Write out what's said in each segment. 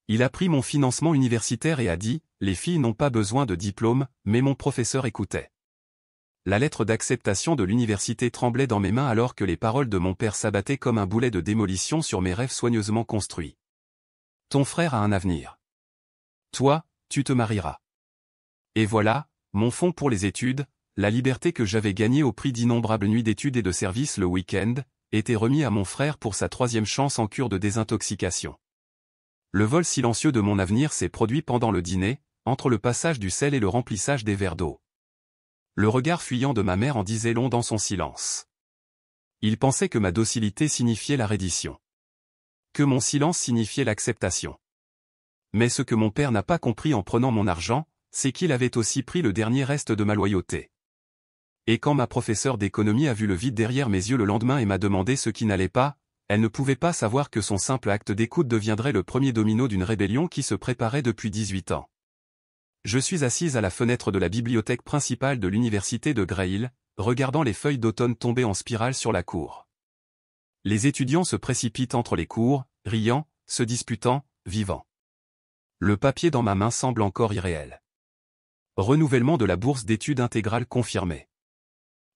Il a pris mon financement universitaire et a dit, les filles n'ont pas besoin de diplôme, mais mon professeur écoutait. La lettre d'acceptation de l'université tremblait dans mes mains alors que les paroles de mon père s'abattaient comme un boulet de démolition sur mes rêves soigneusement construits. Ton frère a un avenir. Toi, tu te marieras. Et voilà, mon fonds pour les études, la liberté que j'avais gagnée au prix d'innombrables nuits d'études et de service le week-end, était remis à mon frère pour sa 3e chance en cure de désintoxication. Le vol silencieux de mon avenir s'est produit pendant le dîner, entre le passage du sel et le remplissage des verres d'eau. Le regard fuyant de ma mère en disait long dans son silence. Il pensait que ma docilité signifiait la reddition. Que mon silence signifiait l'acceptation. Mais ce que mon père n'a pas compris en prenant mon argent, c'est qu'il avait aussi pris le dernier reste de ma loyauté. Et quand ma professeure d'économie a vu le vide derrière mes yeux le lendemain et m'a demandé ce qui n'allait pas, elle ne pouvait pas savoir que son simple acte d'écoute deviendrait le premier domino d'une rébellion qui se préparait depuis 18 ans. Je suis assise à la fenêtre de la bibliothèque principale de l'université de Grey Hill, regardant les feuilles d'automne tomber en spirale sur la cour. Les étudiants se précipitent entre les cours, riant, se disputant, vivant. Le papier dans ma main semble encore irréel. Renouvellement de la bourse d'études intégrale confirmée.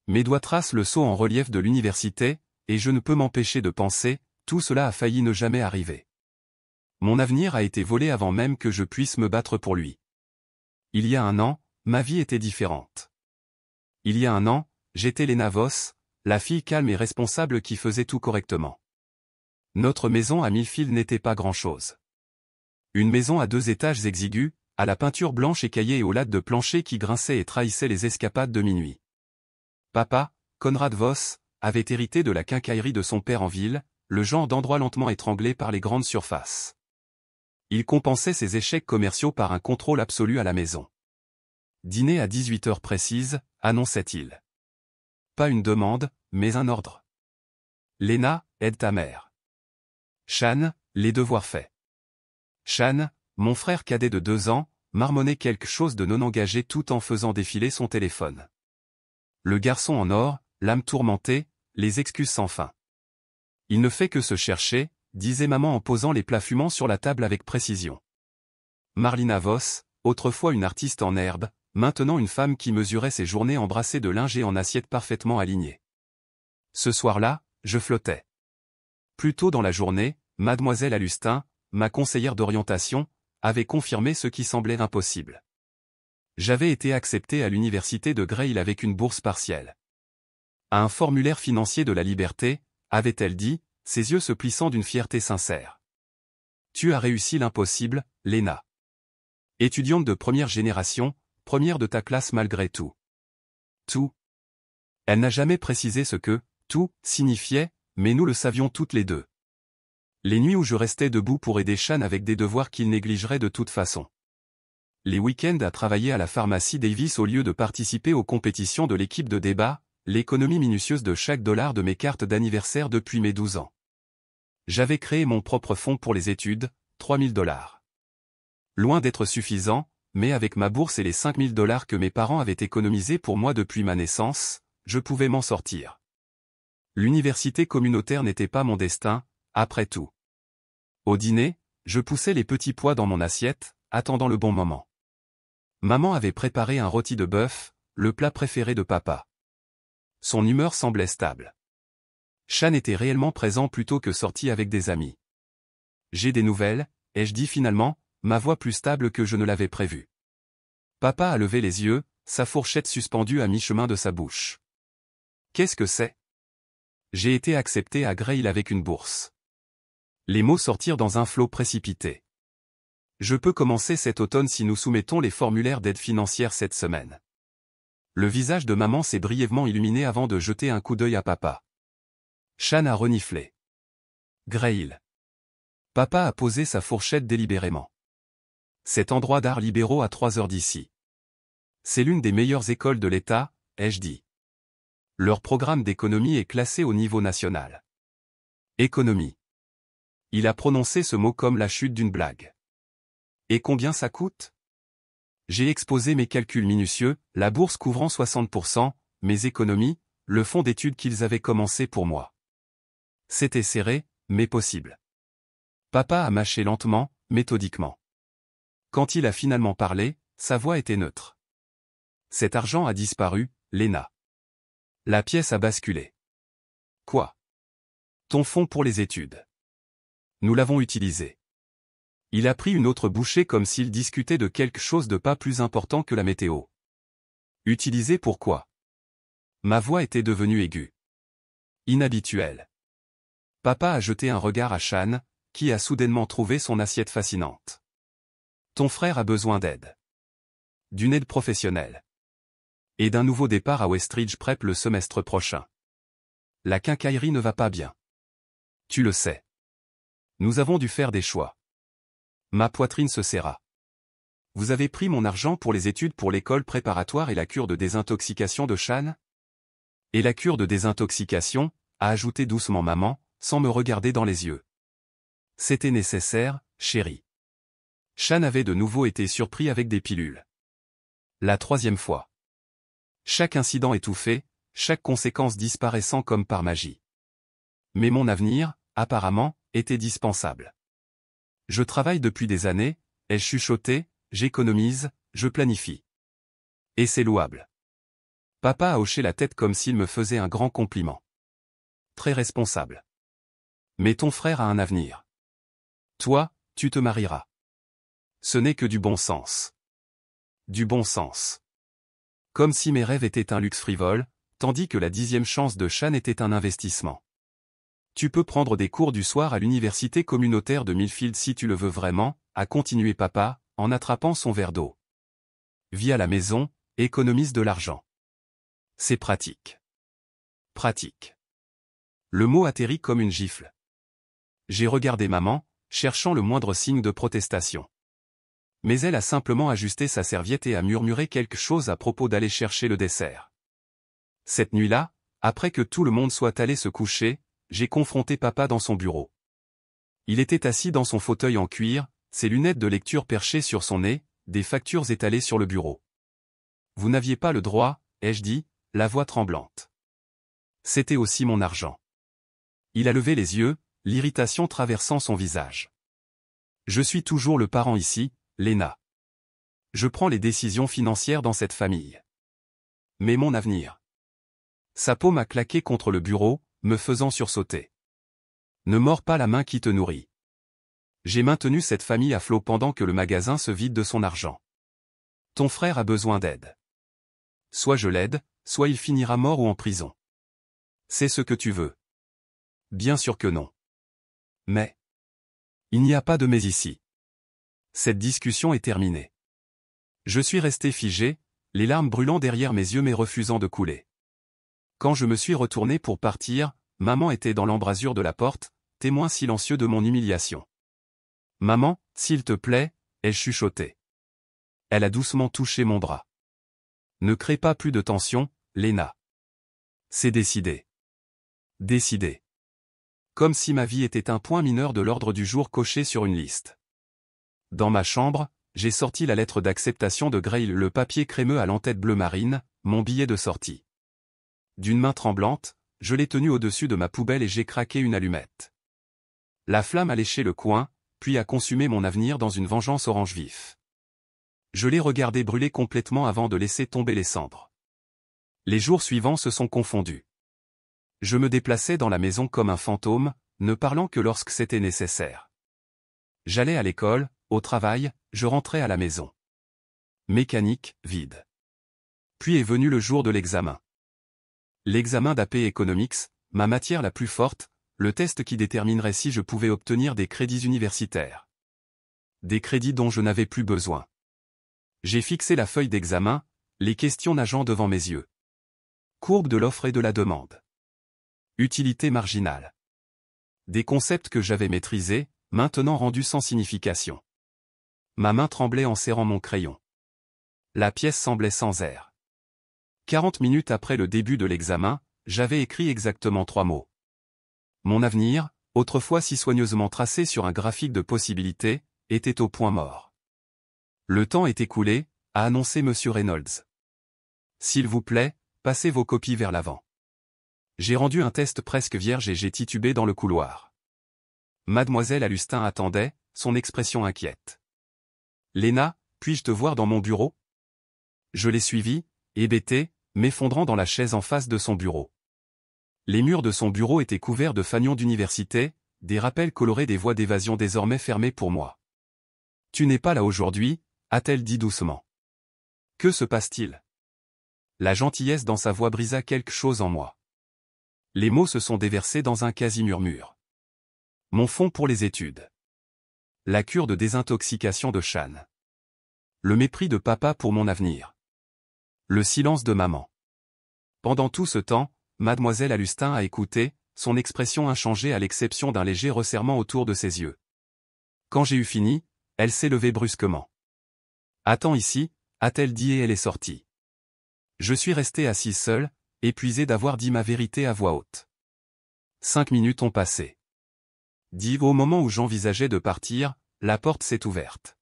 Mes doigts tracent le sceau en relief de l'université, et je ne peux m'empêcher de penser, tout cela a failli ne jamais arriver. Mon avenir a été volé avant même que je puisse me battre pour lui. Il y a un an, ma vie était différente. Il y a un an, j'étais Lena Voss, la fille calme et responsable qui faisait tout correctement. Notre maison à Millfield n'était pas grand-chose. Une maison à 2 étages exigus, à la peinture blanche écaillée et aux lattes de plancher qui grinçaient et trahissaient les escapades de minuit. Papa, Conrad Voss, avait hérité de la quincaillerie de son père en ville, le genre d'endroit lentement étranglé par les grandes surfaces. Il compensait ses échecs commerciaux par un contrôle absolu à la maison. Dîner à 18 heures précises, annonçait-il. Pas une demande, mais un ordre. Lena, aide ta mère. Shan, les devoirs faits. Shan, mon frère cadet de 2 ans, marmonnait quelque chose de non engagé tout en faisant défiler son téléphone. Le garçon en or, l'âme tourmentée, les excuses sans fin. Il ne fait que se chercher, disait maman en posant les plats fumants sur la table avec précision. Marlina Voss, autrefois une artiste en herbe, maintenant une femme qui mesurait ses journées embrassées de linge et en assiettes parfaitement alignées. Ce soir-là, je flottais. Plus tôt dans la journée, mademoiselle Alustin, ma conseillère d'orientation, avait confirmé ce qui semblait impossible. J'avais été accepté à l'université de Grey Hill avec une bourse partielle. À un formulaire financier de la liberté, avait-elle dit, ses yeux se plissant d'une fierté sincère. Tu as réussi l'impossible, Lena. Étudiante de première génération, première de ta classe malgré tout. Tout. Elle n'a jamais précisé ce que « tout » signifiait, mais nous le savions toutes les deux. Les nuits où je restais debout pour aider Shan avec des devoirs qu'il négligerait de toute façon. Les week-ends à travailler à la pharmacie Davis au lieu de participer aux compétitions de l'équipe de débat, l'économie minutieuse de chaque dollar de mes cartes d'anniversaire depuis mes 12 ans. J'avais créé mon propre fonds pour les études, 3000 $. Loin d'être suffisant, mais avec ma bourse et les 5000 $ que mes parents avaient économisés pour moi depuis ma naissance, je pouvais m'en sortir. L'université communautaire n'était pas mon destin, après tout. Au dîner, je poussais les petits pois dans mon assiette, attendant le bon moment. Maman avait préparé un rôti de bœuf, le plat préféré de papa. Son humeur semblait stable. Shan était réellement présent plutôt que sorti avec des amis. J'ai des nouvelles, ai-je dit finalement, ma voix plus stable que je ne l'avais prévu. Papa a levé les yeux, sa fourchette suspendue à mi-chemin de sa bouche. Qu'est-ce que c'est ? J'ai été accepté à Grey Hill avec une bourse. Les mots sortirent dans un flot précipité. Je peux commencer cet automne si nous soumettons les formulaires d'aide financière cette semaine. Le visage de maman s'est brièvement illuminé avant de jeter un coup d'œil à papa. Shan a reniflé. Grey Hill. Papa a posé sa fourchette délibérément. Cet endroit d'arts libéraux à 3 heures d'ici. C'est l'une des meilleures écoles de l'État, ai-je dit. Leur programme d'économie est classé au niveau national. Économie. Il a prononcé ce mot comme la chute d'une blague. Et combien ça coûte ? J'ai exposé mes calculs minutieux, la bourse couvrant 60%, mes économies, le fonds d'études qu'ils avaient commencé pour moi. C'était serré, mais possible. Papa a mâché lentement, méthodiquement. Quand il a finalement parlé, sa voix était neutre. Cet argent a disparu, Léna. La pièce a basculé. Quoi? Ton fonds pour les études. Nous l'avons utilisé. Il a pris une autre bouchée comme s'il discutait de quelque chose de pas plus important que la météo. Utilisé pour quoi? Ma voix était devenue aiguë. Inhabituelle. Papa a jeté un regard à Shan, qui a soudainement trouvé son assiette fascinante. Ton frère a besoin d'aide. D'une aide professionnelle. Et d'un nouveau départ à Westridge Prep le semestre prochain. La quincaillerie ne va pas bien. Tu le sais. Nous avons dû faire des choix. Ma poitrine se serra. Vous avez pris mon argent pour les études pour l'école préparatoire et la cure de désintoxication de Shan? Et la cure de désintoxication, a ajouté doucement maman, sans me regarder dans les yeux. C'était nécessaire, chérie. Shan avait de nouveau été surpris avec des pilules. La troisième fois. Chaque incident étouffé, chaque conséquence disparaissant comme par magie. Mais mon avenir, apparemment, était dispensable. Je travaille depuis des années, ai-je chuchoté, j'économise, je planifie. Et c'est louable. Papa a hoché la tête comme s'il me faisait un grand compliment. Très responsable. Mais ton frère a un avenir. Toi, tu te marieras. Ce n'est que du bon sens. Du bon sens. Comme si mes rêves étaient un luxe frivole, tandis que la 10e chance de Shan était un investissement. Tu peux prendre des cours du soir à l'université communautaire de Millfield si tu le veux vraiment, a continué papa, en attrapant son verre d'eau. Vis à la maison, économise de l'argent. C'est pratique. Pratique. Le mot atterrit comme une gifle. J'ai regardé maman, cherchant le moindre signe de protestation. Mais elle a simplement ajusté sa serviette et a murmuré quelque chose à propos d'aller chercher le dessert. Cette nuit-là, après que tout le monde soit allé se coucher, j'ai confronté papa dans son bureau. Il était assis dans son fauteuil en cuir, ses lunettes de lecture perchées sur son nez, des factures étalées sur le bureau. Vous n'aviez pas le droit, ai-je dit, la voix tremblante. C'était aussi mon argent. Il a levé les yeux, l'irritation traversant son visage. Je suis toujours le parent ici, Léna. Je prends les décisions financières dans cette famille. Mais mon avenir. Sa paume a claqué contre le bureau, me faisant sursauter. Ne mords pas la main qui te nourrit. J'ai maintenu cette famille à flot pendant que le magasin se vide de son argent. Ton frère a besoin d'aide. Soit je l'aide, soit il finira mort ou en prison. C'est ce que tu veux. Bien sûr que non. Mais il n'y a pas de mais ici. Cette discussion est terminée. Je suis resté figé, les larmes brûlant derrière mes yeux mais refusant de couler. Quand je me suis retourné pour partir, maman était dans l'embrasure de la porte, témoin silencieux de mon humiliation. Maman, s'il te plaît, ai-je chuchoté. Elle a doucement touché mon bras. Ne crée pas plus de tension, Léna. C'est décidé. Décidé. Comme si ma vie était un point mineur de l'ordre du jour coché sur une liste. Dans ma chambre, j'ai sorti la lettre d'acceptation de Grail, le papier crémeux à l'entête bleu marine, mon billet de sortie. D'une main tremblante, je l'ai tenu au-dessus de ma poubelle et j'ai craqué une allumette. La flamme a léché le coin, puis a consumé mon avenir dans une vengeance orange vif. Je l'ai regardé brûler complètement avant de laisser tomber les cendres. Les jours suivants se sont confondus. Je me déplaçais dans la maison comme un fantôme, ne parlant que lorsque c'était nécessaire. J'allais à l'école, au travail, je rentrais à la maison. Mécanique, vide. Puis est venu le jour de l'examen. L'examen d'AP Economics, ma matière la plus forte, le test qui déterminerait si je pouvais obtenir des crédits universitaires. Des crédits dont je n'avais plus besoin. J'ai fixé la feuille d'examen, les questions nageant devant mes yeux. Courbe de l'offre et de la demande. Utilité marginale. Des concepts que j'avais maîtrisés, maintenant rendus sans signification. Ma main tremblait en serrant mon crayon. La pièce semblait sans air. 40 minutes après le début de l'examen, j'avais écrit exactement 3 mots. Mon avenir, autrefois si soigneusement tracé sur un graphique de possibilités, était au point mort. Le temps est écoulé, a annoncé M. Reynolds. S'il vous plaît, passez vos copies vers l'avant. J'ai rendu un test presque vierge et j'ai titubé dans le couloir. Mademoiselle Alustin attendait, son expression inquiète. Léna, puis-je te voir dans mon bureau? Je l'ai suivi, hébété, m'effondrant dans la chaise en face de son bureau. Les murs de son bureau étaient couverts de fanions d'université, des rappels colorés des voies d'évasion désormais fermées pour moi. Tu n'es pas là aujourd'hui, a-t-elle dit doucement. Que se passe-t-il? La gentillesse dans sa voix brisa quelque chose en moi. Les mots se sont déversés dans un quasi-murmure. Mon fonds pour les études. La cure de désintoxication de Shan. Le mépris de papa pour mon avenir. Le silence de maman. Pendant tout ce temps, mademoiselle Alustin a écouté, son expression inchangée à l'exception d'un léger resserrement autour de ses yeux. Quand j'ai eu fini, elle s'est levée brusquement. Attends ici, a-t-elle dit et elle est sortie. Je suis resté assis seul, épuisé d'avoir dit ma vérité à voix haute. 5 minutes ont passé. Au moment où j'envisageais de partir, la porte s'est ouverte.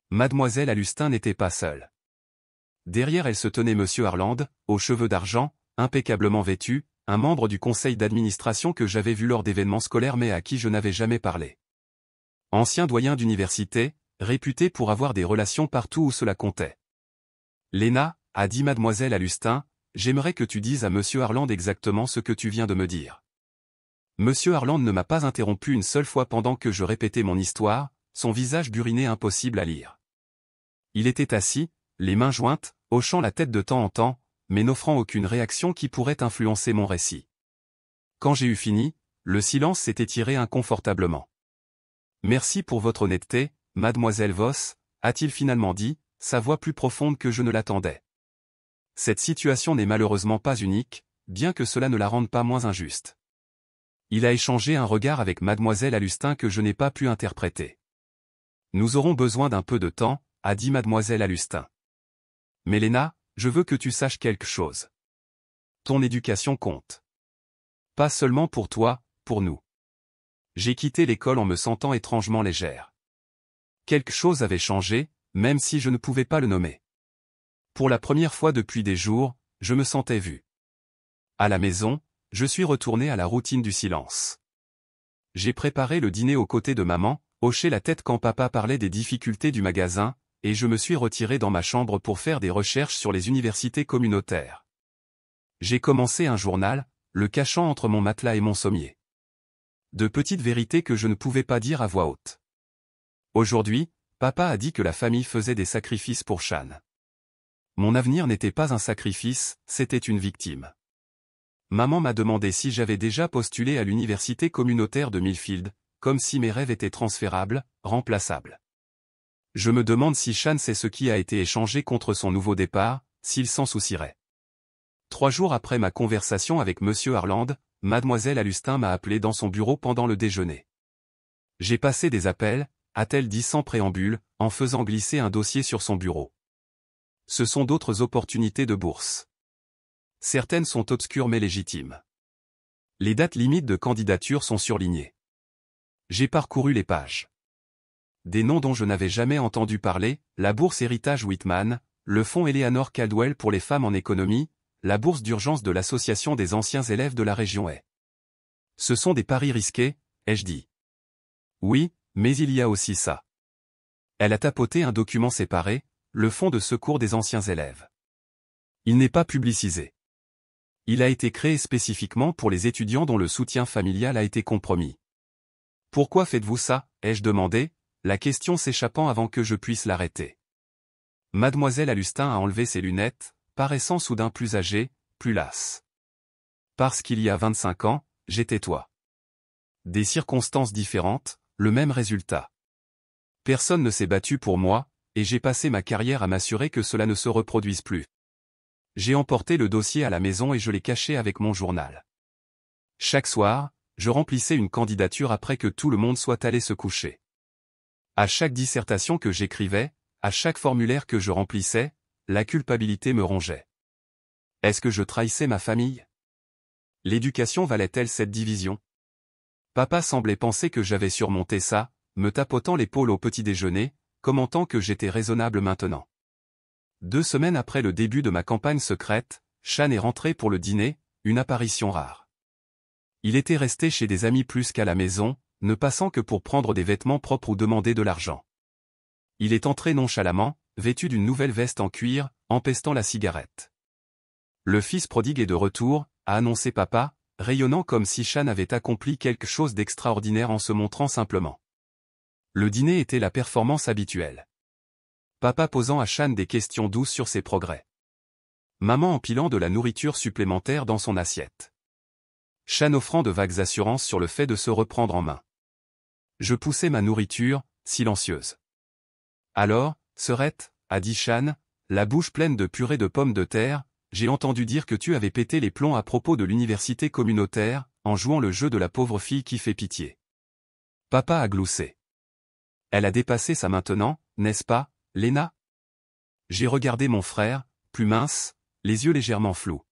Mademoiselle Alustin n'était pas seule. Derrière elle se tenait Monsieur Harland, aux cheveux d'argent, impeccablement vêtu, un membre du conseil d'administration que j'avais vu lors d'événements scolaires mais à qui je n'avais jamais parlé. Ancien doyen d'université, réputé pour avoir des relations partout où cela comptait. Léna, a dit mademoiselle Alustin, j'aimerais que tu dises à Monsieur Harland exactement ce que tu viens de me dire. Monsieur Harland ne m'a pas interrompu une seule fois pendant que je répétais mon histoire, son visage buriné impossible à lire. Il était assis, les mains jointes, hochant la tête de temps en temps, mais n'offrant aucune réaction qui pourrait influencer mon récit. Quand j'ai eu fini, le silence s'est étiré inconfortablement. Merci pour votre honnêteté, mademoiselle Voss, a-t-il finalement dit, sa voix plus profonde que je ne l'attendais. Cette situation n'est malheureusement pas unique, bien que cela ne la rende pas moins injuste. Il a échangé un regard avec mademoiselle Alustin que je n'ai pas pu interpréter. Nous aurons besoin d'un peu de temps, a dit mademoiselle Alustin. Mais Léna, je veux que tu saches quelque chose. Ton éducation compte. Pas seulement pour toi, pour nous. J'ai quitté l'école en me sentant étrangement légère. Quelque chose avait changé, même si je ne pouvais pas le nommer. Pour la première fois depuis des jours, je me sentais vu. À la maison, je suis retourné à la routine du silence. J'ai préparé le dîner aux côtés de maman, hoché la tête quand papa parlait des difficultés du magasin, et je me suis retiré dans ma chambre pour faire des recherches sur les universités communautaires. J'ai commencé un journal, le cachant entre mon matelas et mon sommier. De petites vérités que je ne pouvais pas dire à voix haute. Aujourd'hui, papa a dit que la famille faisait des sacrifices pour Shan. Mon avenir n'était pas un sacrifice, c'était une victime. Maman m'a demandé si j'avais déjà postulé à l'université communautaire de Millfield, comme si mes rêves étaient transférables, remplaçables. Je me demande si Shan sait ce qui a été échangé contre son nouveau départ, s'il s'en soucierait. 3 jours après ma conversation avec Monsieur Harland, mademoiselle Alustin m'a appelé dans son bureau pendant le déjeuner. J'ai passé des appels, a-t-elle dit sans préambule, en faisant glisser un dossier sur son bureau. Ce sont d'autres opportunités de bourse. Certaines sont obscures mais légitimes. Les dates limites de candidature sont surlignées. J'ai parcouru les pages. Des noms dont je n'avais jamais entendu parler, la bourse Héritage Whitman, le fonds Eleanor Caldwell pour les femmes en économie, la bourse d'urgence de l'association des anciens élèves de la région est. Ce sont des paris risqués, ai-je dit. Oui, mais il y a aussi ça. Elle a tapoté un document séparé, le fonds de secours des anciens élèves. Il n'est pas publicisé. Il a été créé spécifiquement pour les étudiants dont le soutien familial a été compromis. Pourquoi faites-vous ça, ai-je demandé, la question s'échappant avant que je puisse l'arrêter. Mademoiselle Alustin a enlevé ses lunettes, paraissant soudain plus âgée, plus lasse. Parce qu'il y a 25 ans, j'étais toi. Des circonstances différentes, le même résultat. Personne ne s'est battu pour moi, et j'ai passé ma carrière à m'assurer que cela ne se reproduise plus. J'ai emporté le dossier à la maison et je l'ai caché avec mon journal. Chaque soir, je remplissais une candidature après que tout le monde soit allé se coucher. À chaque dissertation que j'écrivais, à chaque formulaire que je remplissais, la culpabilité me rongeait. Est-ce que je trahissais ma famille? L'éducation valait-elle cette division? Papa semblait penser que j'avais surmonté ça, me tapotant l'épaule au petit déjeuner, commentant que j'étais raisonnable maintenant. 2 semaines après le début de ma campagne secrète, Shan est rentré pour le dîner, une apparition rare. Il était resté chez des amis plus qu'à la maison, ne passant que pour prendre des vêtements propres ou demander de l'argent. Il est entré nonchalamment, vêtu d'une nouvelle veste en cuir, empestant la cigarette. Le fils prodigue est de retour, a annoncé papa, rayonnant comme si Shan avait accompli quelque chose d'extraordinaire en se montrant simplement. Le dîner était la performance habituelle. Papa posant à Shan des questions douces sur ses progrès. Maman empilant de la nourriture supplémentaire dans son assiette. Shan offrant de vagues assurances sur le fait de se reprendre en main. Je poussais ma nourriture, silencieuse. Alors, Serette, a dit Shan, la bouche pleine de purée de pommes de terre, j'ai entendu dire que tu avais pété les plombs à propos de l'université communautaire, en jouant le jeu de la pauvre fille qui fait pitié. Papa a gloussé. Elle a dépassé ça maintenant, n'est-ce pas, Léna? J'ai regardé mon frère, plus mince, les yeux légèrement flous.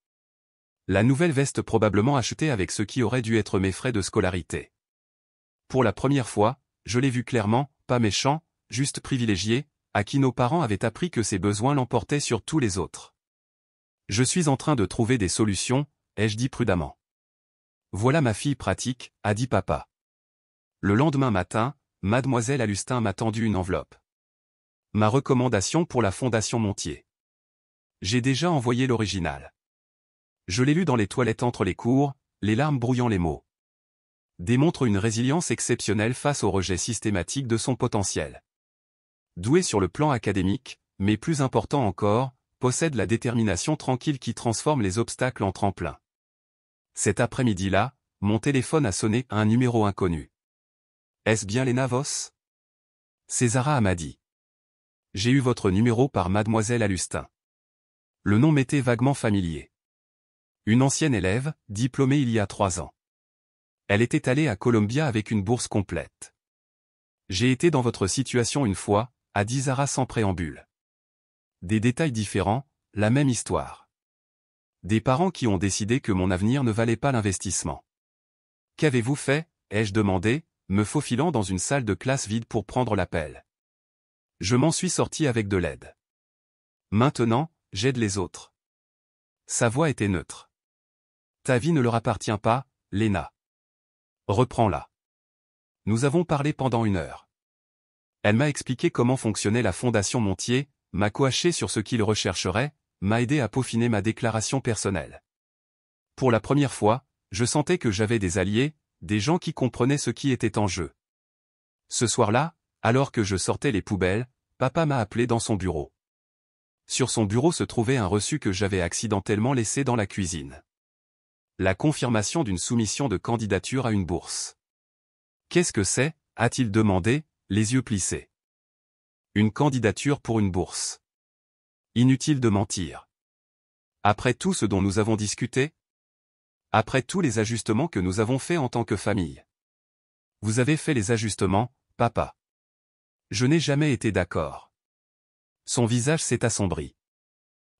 La nouvelle veste probablement achetée avec ce qui aurait dû être mes frais de scolarité. Pour la première fois, je l'ai vu clairement, pas méchant, juste privilégié, à qui nos parents avaient appris que ses besoins l'emportaient sur tous les autres. Je suis en train de trouver des solutions, ai-je dit prudemment. Voilà ma fille pratique, a dit papa. Le lendemain matin, mademoiselle Alustin m'a tendu une enveloppe. Ma recommandation pour la Fondation Montier. J'ai déjà envoyé l'original. Je l'ai lu dans les toilettes entre les cours, les larmes brouillant les mots. Démontre une résilience exceptionnelle face au rejet systématique de son potentiel. Doué sur le plan académique, mais plus important encore, possède la détermination tranquille qui transforme les obstacles en tremplin. Cet après-midi-là, mon téléphone a sonné à un numéro inconnu. Est-ce bien Léna Voss? Césara m'a dit. J'ai eu votre numéro par mademoiselle Alustin. Le nom m'était vaguement familier. Une ancienne élève, diplômée il y a 3 ans. Elle était allée à Columbia avec une bourse complète. J'ai été dans votre situation une fois, a dit Zara sans préambule. Des détails différents, la même histoire. Des parents qui ont décidé que mon avenir ne valait pas l'investissement. Qu'avez-vous fait, ai-je demandé, me faufilant dans une salle de classe vide pour prendre l'appel. Je m'en suis sorti avec de l'aide. Maintenant, j'aide les autres. Sa voix était neutre. Ta vie ne leur appartient pas, Léna. Reprends-la. Nous avons parlé pendant 1 heure. Elle m'a expliqué comment fonctionnait la Fondation Montier, m'a coaché sur ce qu'il rechercherait, m'a aidé à peaufiner ma déclaration personnelle. Pour la première fois, je sentais que j'avais des alliés, des gens qui comprenaient ce qui était en jeu. Ce soir-là, alors que je sortais les poubelles, papa m'a appelé dans son bureau. Sur son bureau se trouvait un reçu que j'avais accidentellement laissé dans la cuisine. La confirmation d'une soumission de candidature à une bourse. Qu'est-ce que c'est, a-t-il demandé, les yeux plissés. Une candidature pour une bourse. Inutile de mentir. Après tout ce dont nous avons discuté? Après tous les ajustements que nous avons faits en tant que famille. Vous avez fait les ajustements, papa. Je n'ai jamais été d'accord. Son visage s'est assombri.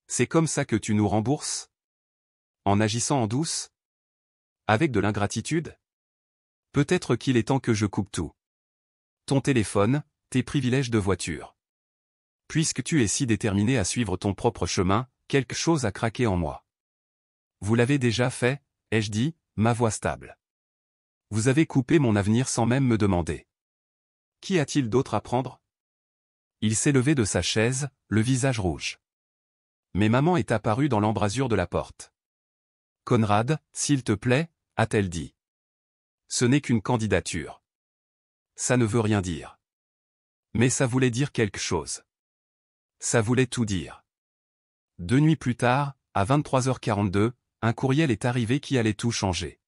C'est comme ça que tu nous rembourses? En agissant en douce? Avec de l'ingratitude? Peut-être qu'il est temps que je coupe tout. Ton téléphone, tes privilèges de voiture. Puisque tu es si déterminé à suivre ton propre chemin, quelque chose a craqué en moi. Vous l'avez déjà fait, ai-je dit, ma voix stable. Vous avez coupé mon avenir sans même me demander. Qui a-t-il d'autre à prendre? Il s'est levé de sa chaise, le visage rouge. Mais maman est apparue dans l'embrasure de la porte. Conrad, s'il te plaît, a-t-elle dit. Ce n'est qu'une candidature. Ça ne veut rien dire. Mais ça voulait dire quelque chose. Ça voulait tout dire. 2 nuits plus tard, à 23h42, un courriel est arrivé qui allait tout changer.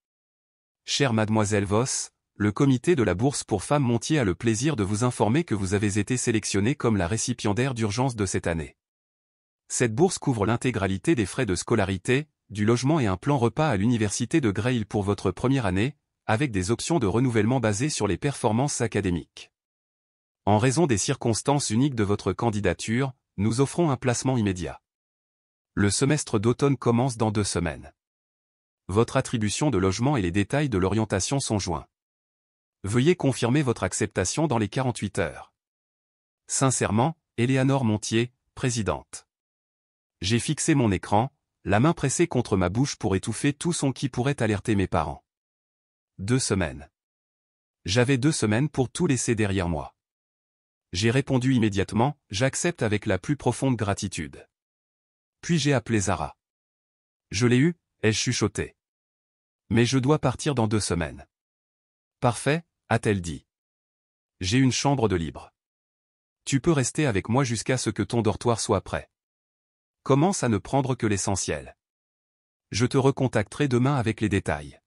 Chère mademoiselle Voss, le comité de la Bourse pour femmes Montier a le plaisir de vous informer que vous avez été sélectionnée comme la récipiendaire d'urgence de cette année. Cette bourse couvre l'intégralité des frais de scolarité, du logement et un plan repas à l'université de Grey Hill pour votre première année, avec des options de renouvellement basées sur les performances académiques. En raison des circonstances uniques de votre candidature, nous offrons un placement immédiat. Le semestre d'automne commence dans 2 semaines. Votre attribution de logement et les détails de l'orientation sont joints. Veuillez confirmer votre acceptation dans les 48 heures. Sincèrement, Éléanore Montier, présidente. J'ai fixé mon écran, la main pressée contre ma bouche pour étouffer tout son qui pourrait alerter mes parents. 2 semaines. J'avais 2 semaines pour tout laisser derrière moi. J'ai répondu immédiatement, j'accepte avec la plus profonde gratitude. Puis j'ai appelé Zara. Je l'ai eue, ai-je chuchoté. Mais je dois partir dans 2 semaines. Parfait, a-t-elle dit. J'ai une chambre de libre. Tu peux rester avec moi jusqu'à ce que ton dortoir soit prêt. Commence à ne prendre que l'essentiel. Je te recontacterai demain avec les détails.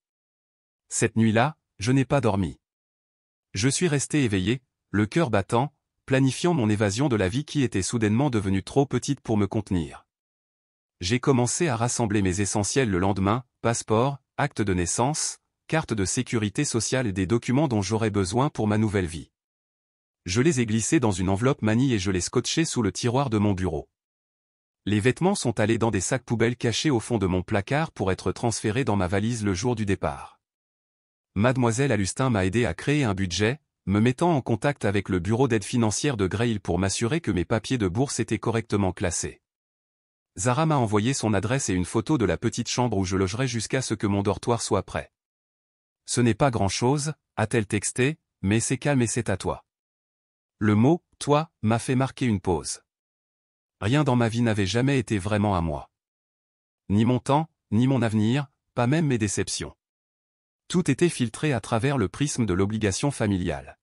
Cette nuit-là, je n'ai pas dormi. Je suis resté éveillé, le cœur battant, planifiant mon évasion de la vie qui était soudainement devenue trop petite pour me contenir. J'ai commencé à rassembler mes essentiels le lendemain, passeport, acte de naissance, carte de sécurité sociale et des documents dont j'aurais besoin pour ma nouvelle vie. Je les ai glissés dans une enveloppe manie et je les scotchais sous le tiroir de mon bureau. Les vêtements sont allés dans des sacs poubelles cachés au fond de mon placard pour être transférés dans ma valise le jour du départ. Mademoiselle Alustin m'a aidé à créer un budget, me mettant en contact avec le bureau d'aide financière de Grail pour m'assurer que mes papiers de bourse étaient correctement classés. Zara m'a envoyé son adresse et une photo de la petite chambre où je logerai jusqu'à ce que mon dortoir soit prêt. Ce n'est pas grand-chose, a-t-elle texté, mais c'est calme et c'est à toi. Le mot « toi » m'a fait marquer une pause. Rien dans ma vie n'avait jamais été vraiment à moi. Ni mon temps, ni mon avenir, pas même mes déceptions. Tout était filtré à travers le prisme de l'obligation familiale.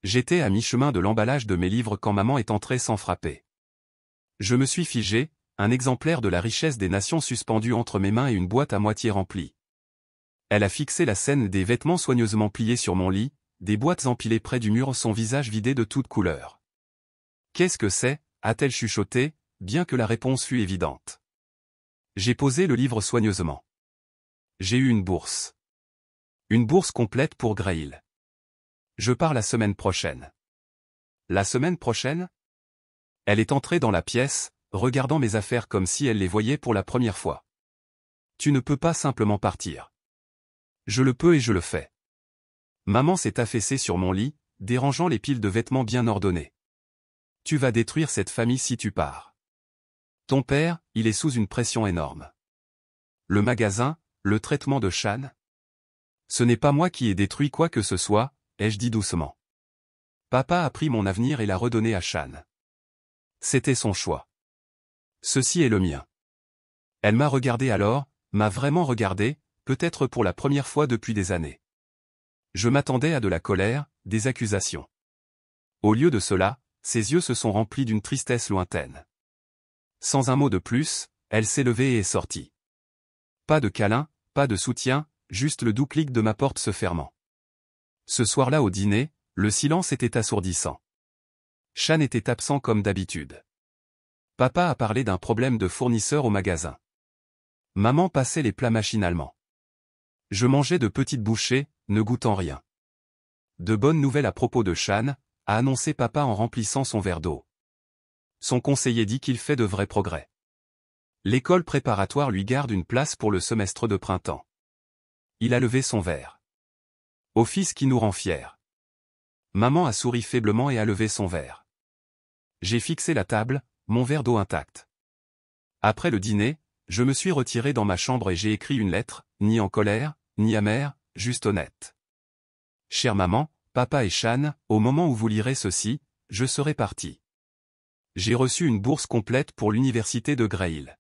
J'étais à mi-chemin de l'emballage de mes livres quand maman est entrée sans frapper. Je me suis figé, un exemplaire de la richesse des nations suspendu entre mes mains et une boîte à moitié remplie. Elle a fixé la scène des vêtements soigneusement pliés sur mon lit, des boîtes empilées près du mur, son visage vidé de toute couleur. « Qu'est-ce que c'est » a-t-elle chuchoté, bien que la réponse fût évidente. J'ai posé le livre soigneusement. J'ai eu une bourse. Une bourse complète pour Grail. Je pars la semaine prochaine. La semaine prochaine ? Elle est entrée dans la pièce, regardant mes affaires comme si elle les voyait pour la première fois. Tu ne peux pas simplement partir. Je le peux et je le fais. Maman s'est affaissée sur mon lit, dérangeant les piles de vêtements bien ordonnées. Tu vas détruire cette famille si tu pars. Ton père, il est sous une pression énorme. Le magasin, le traitement de Shan. Ce n'est pas moi qui ai détruit quoi que ce soit, ai-je dit doucement. Papa a pris mon avenir et l'a redonné à Shan. C'était son choix. Ceci est le mien. Elle m'a regardé alors, m'a vraiment regardé, peut-être pour la première fois depuis des années. Je m'attendais à de la colère, des accusations. Au lieu de cela, ses yeux se sont remplis d'une tristesse lointaine. Sans un mot de plus, elle s'est levée et est sortie. Pas de câlin, pas de soutien, juste le doux clic de ma porte se fermant. Ce soir-là au dîner, le silence était assourdissant. Shan était absent comme d'habitude. Papa a parlé d'un problème de fournisseur au magasin. Maman passait les plats machinalement. Je mangeais de petites bouchées, ne goûtant rien. De bonnes nouvelles à propos de Shan, a annoncé papa en remplissant son verre d'eau. Son conseiller dit qu'il fait de vrais progrès. L'école préparatoire lui garde une place pour le semestre de printemps. Il a levé son verre. Office qui nous rend fiers. Maman a souri faiblement et a levé son verre. J'ai fixé la table, mon verre d'eau intact. Après le dîner, je me suis retiré dans ma chambre et j'ai écrit une lettre, ni en colère, ni amère, juste honnête. Chère maman, papa et Shan, au moment où vous lirez ceci, je serai parti. J'ai reçu une bourse complète pour l'université de Grail.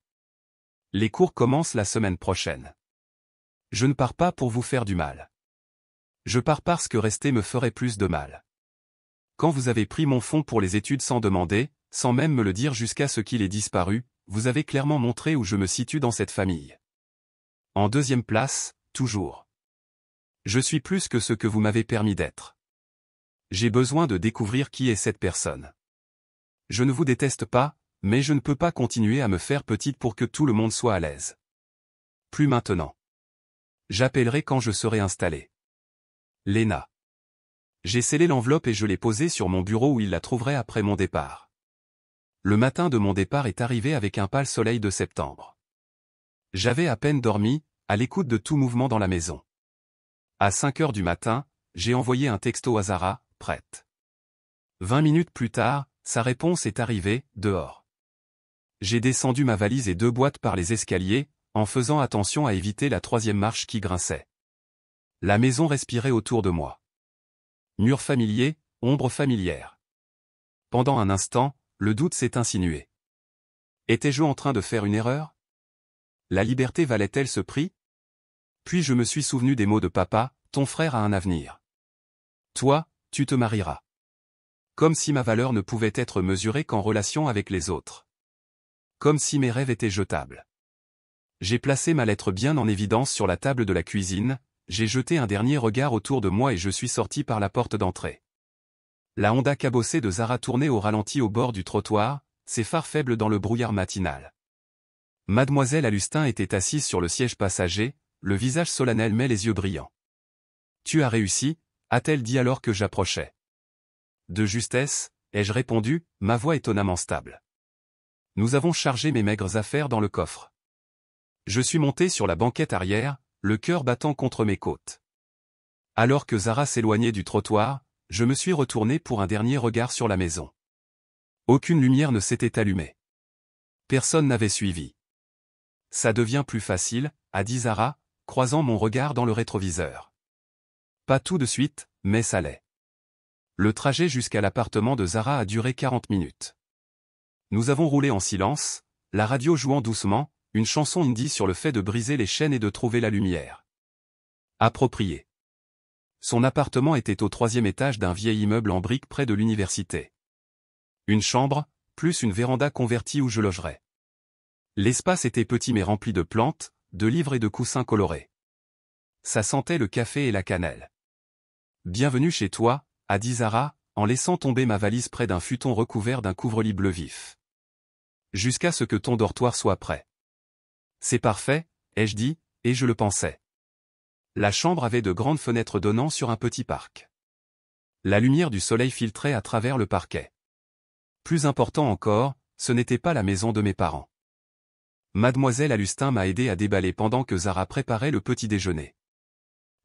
Les cours commencent la semaine prochaine. Je ne pars pas pour vous faire du mal. Je pars parce que rester me ferait plus de mal. Quand vous avez pris mon fonds pour les études sans demander, sans même me le dire jusqu'à ce qu'il ait disparu, vous avez clairement montré où je me situe dans cette famille. En deuxième place, toujours. Je suis plus que ce que vous m'avez permis d'être. J'ai besoin de découvrir qui est cette personne. Je ne vous déteste pas, mais je ne peux pas continuer à me faire petite pour que tout le monde soit à l'aise. Plus maintenant. J'appellerai quand je serai installé. Léna. J'ai scellé l'enveloppe et je l'ai posée sur mon bureau où il la trouverait après mon départ. Le matin de mon départ est arrivé avec un pâle soleil de septembre. J'avais à peine dormi, à l'écoute de tout mouvement dans la maison. À 5 heures du matin, j'ai envoyé un texto à Zara, prête. 20 minutes plus tard, sa réponse est arrivée, dehors. J'ai descendu ma valise et 2 boîtes par les escaliers, en faisant attention à éviter la 3e marche qui grinçait. La maison respirait autour de moi. Mur familier, ombre familière. Pendant un instant, le doute s'est insinué. Étais-je en train de faire une erreur? La liberté valait-elle ce prix? Puis je me suis souvenu des mots de papa, ton frère a un avenir. Toi, tu te marieras. Comme si ma valeur ne pouvait être mesurée qu'en relation avec les autres. Comme si mes rêves étaient jetables. J'ai placé ma lettre bien en évidence sur la table de la cuisine, j'ai jeté un dernier regard autour de moi et je suis sorti par la porte d'entrée. La Honda cabossée de Zara tournait au ralenti au bord du trottoir, ses phares faibles dans le brouillard matinal. Mademoiselle Alustin était assise sur le siège passager, le visage solennel mais les yeux brillants. « Tu as réussi » a-t-elle dit alors que j'approchais. De justesse, ai-je répondu, ma voix étonnamment stable. Nous avons chargé mes maigres affaires dans le coffre. Je suis monté sur la banquette arrière, le cœur battant contre mes côtes. Alors que Zara s'éloignait du trottoir, je me suis retourné pour un dernier regard sur la maison. Aucune lumière ne s'était allumée. Personne n'avait suivi. Ça devient plus facile, a dit Zara, croisant mon regard dans le rétroviseur. Pas tout de suite, mais ça l'est. Le trajet jusqu'à l'appartement de Zara a duré 40 minutes. Nous avons roulé en silence, la radio jouant doucement, une chanson indie sur le fait de briser les chaînes et de trouver la lumière. Approprié. Son appartement était au 3e étage d'un vieil immeuble en briques près de l'université. Une chambre, plus une véranda convertie où je logerais. L'espace était petit mais rempli de plantes, de livres et de coussins colorés. Ça sentait le café et la cannelle. Bienvenue chez toi, a dit Zara, en laissant tomber ma valise près d'un futon recouvert d'un couvre-lit bleu vif. Jusqu'à ce que ton dortoir soit prêt. C'est parfait, ai-je dit, et je le pensais. La chambre avait de grandes fenêtres donnant sur un petit parc. La lumière du soleil filtrait à travers le parquet. Plus important encore, ce n'était pas la maison de mes parents. Mademoiselle Alustin m'a aidé à déballer pendant que Zara préparait le petit déjeuner.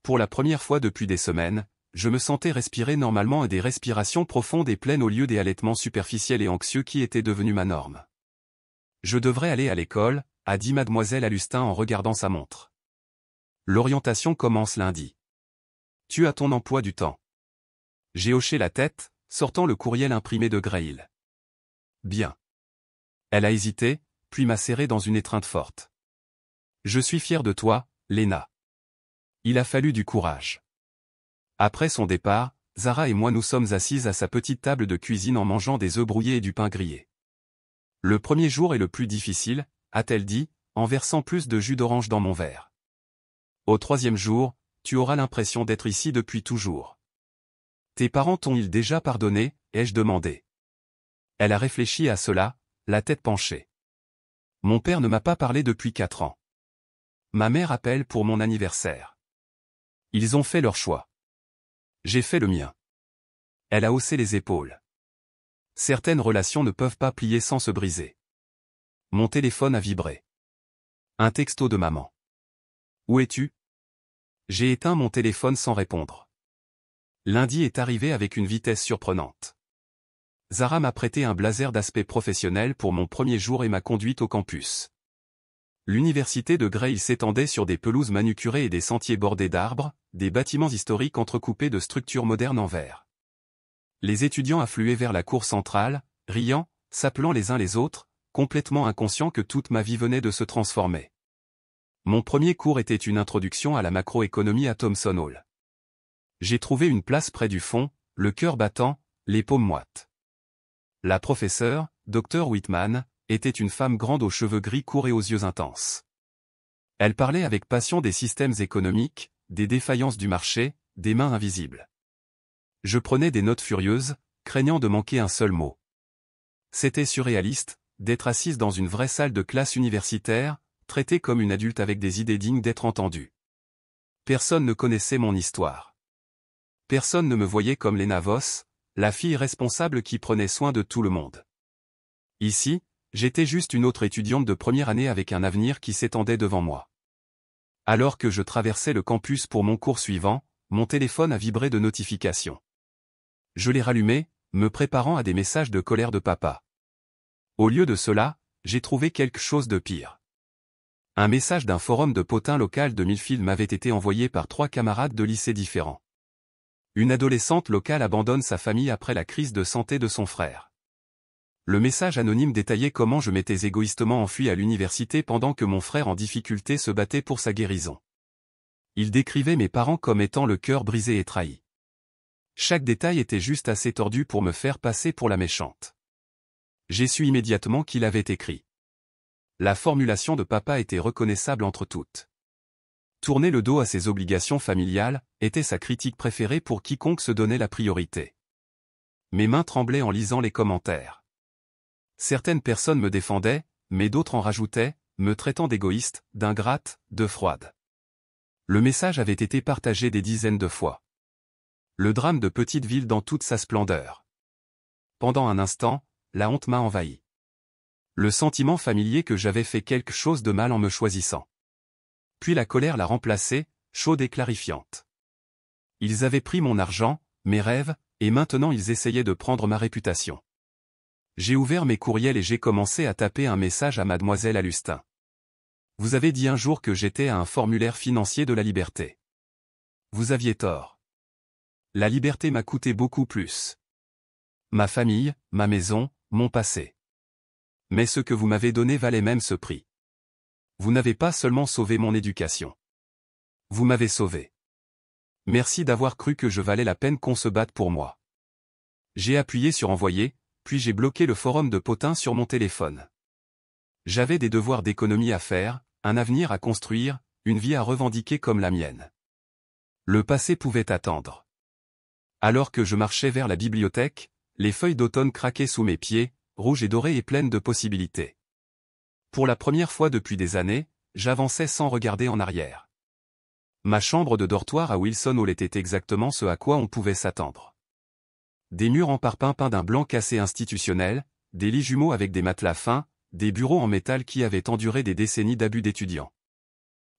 Pour la première fois depuis des semaines, je me sentais respirer normalement et des respirations profondes et pleines au lieu des halètements superficiels et anxieux qui étaient devenus ma norme. Je devrais aller à l'école, a dit mademoiselle Alustin en regardant sa montre. L'orientation commence lundi. Tu as ton emploi du temps. J'ai hoché la tête, sortant le courriel imprimé de Grail. Bien. Elle a hésité, puis m'a serré dans une étreinte forte. Je suis fier de toi, Léna. Il a fallu du courage. Après son départ, Zara et moi nous sommes assises à sa petite table de cuisine en mangeant des œufs brouillés et du pain grillé. Le premier jour est le plus difficile, a-t-elle dit, en versant plus de jus d'orange dans mon verre. Au 3e jour, tu auras l'impression d'être ici depuis toujours. Tes parents t'ont-ils déjà pardonné, ai-je demandé. Elle a réfléchi à cela, la tête penchée. Mon père ne m'a pas parlé depuis 4 ans. Ma mère appelle pour mon anniversaire. Ils ont fait leur choix. J'ai fait le mien. Elle a haussé les épaules. Certaines relations ne peuvent pas plier sans se briser. Mon téléphone a vibré. Un texto de maman. Où es-tu? J'ai éteint mon téléphone sans répondre. Lundi est arrivé avec une vitesse surprenante. Zara m'a prêté un blazer d'aspect professionnel pour mon premier jour et m'a conduite au campus. L'université de Grail s'étendait sur des pelouses manucurées et des sentiers bordés d'arbres, des bâtiments historiques entrecoupés de structures modernes en verre. Les étudiants affluaient vers la cour centrale, riant, s'appelant les uns les autres, complètement inconscients que toute ma vie venait de se transformer. Mon premier cours était une introduction à la macroéconomie à Thomson Hall. J'ai trouvé une place près du fond, le cœur battant, les paumes moites. La professeure, Dr Whitman, était une femme grande aux cheveux gris courts et aux yeux intenses. Elle parlait avec passion des systèmes économiques, des défaillances du marché, des mains invisibles. Je prenais des notes furieuses, craignant de manquer un seul mot. C'était surréaliste, d'être assise dans une vraie salle de classe universitaire, traitée comme une adulte avec des idées dignes d'être entendue. Personne ne connaissait mon histoire. Personne ne me voyait comme Léna Voss, la fille responsable qui prenait soin de tout le monde. Ici, j'étais juste une autre étudiante de première année avec un avenir qui s'étendait devant moi. Alors que je traversais le campus pour mon cours suivant, mon téléphone a vibré de notifications. Je l'ai rallumé, me préparant à des messages de colère de papa. Au lieu de cela, j'ai trouvé quelque chose de pire. Un message d'un forum de potin local de Millfield m'avait été envoyé par 3 camarades de lycées différents. Une adolescente locale abandonne sa famille après la crise de santé de son frère. Le message anonyme détaillait comment je m'étais égoïstement enfui à l'université pendant que mon frère en difficulté se battait pour sa guérison. Il décrivait mes parents comme étant le cœur brisé et trahi. Chaque détail était juste assez tordu pour me faire passer pour la méchante. J'ai su immédiatement qu'il avait écrit. La formulation de papa était reconnaissable entre toutes. Tourner le dos à ses obligations familiales était sa critique préférée pour quiconque se donnait la priorité. Mes mains tremblaient en lisant les commentaires. Certaines personnes me défendaient, mais d'autres en rajoutaient, me traitant d'égoïste, d'ingrate, de froide. Le message avait été partagé des dizaines de fois. Le drame de petite ville dans toute sa splendeur. Pendant un instant, la honte m'a envahi. Le sentiment familier que j'avais fait quelque chose de mal en me choisissant. Puis la colère l'a remplacée, chaude et clarifiante. Ils avaient pris mon argent, mes rêves, et maintenant ils essayaient de prendre ma réputation. J'ai ouvert mes courriels et j'ai commencé à taper un message à Mademoiselle Alustin. Vous avez dit un jour que j'étais à un formulaire financier de la liberté. Vous aviez tort. La liberté m'a coûté beaucoup plus. Ma famille, ma maison, mon passé. Mais ce que vous m'avez donné valait même ce prix. Vous n'avez pas seulement sauvé mon éducation. Vous m'avez sauvé. Merci d'avoir cru que je valais la peine qu'on se batte pour moi. J'ai appuyé sur envoyer, puis j'ai bloqué le forum de Potin sur mon téléphone. J'avais des devoirs d'économie à faire, un avenir à construire, une vie à revendiquer comme la mienne. Le passé pouvait attendre. Alors que je marchais vers la bibliothèque, les feuilles d'automne craquaient sous mes pieds, rouges et dorées et pleines de possibilités. Pour la première fois depuis des années, j'avançais sans regarder en arrière. Ma chambre de dortoir à Wilson Hall était exactement ce à quoi on pouvait s'attendre. Des murs en parpaing peints d'un blanc cassé institutionnel, des lits jumeaux avec des matelas fins, des bureaux en métal qui avaient enduré des décennies d'abus d'étudiants.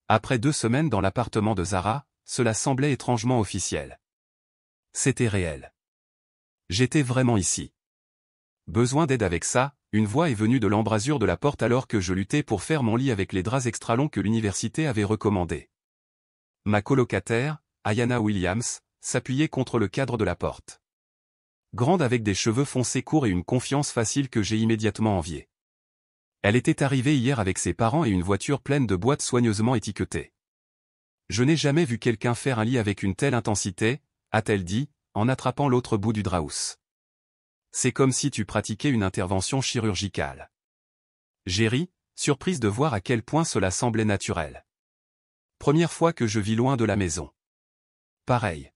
Après 2 semaines dans l'appartement de Zara, cela semblait étrangement officiel. C'était réel. J'étais vraiment ici. Besoin d'aide avec ça, une voix est venue de l'embrasure de la porte alors que je luttais pour faire mon lit avec les draps extra longs que l'université avait recommandés. Ma colocataire, Ayanna Williams, s'appuyait contre le cadre de la porte. Grande avec des cheveux foncés courts et une confiance facile que j'ai immédiatement enviée. Elle était arrivée hier avec ses parents et une voiture pleine de boîtes soigneusement étiquetées. Je n'ai jamais vu quelqu'un faire un lit avec une telle intensité, a-t-elle dit, en attrapant l'autre bout du draps. C'est comme si tu pratiquais une intervention chirurgicale. J'ai ri, surprise de voir à quel point cela semblait naturel. Première fois que je vis loin de la maison. Pareil.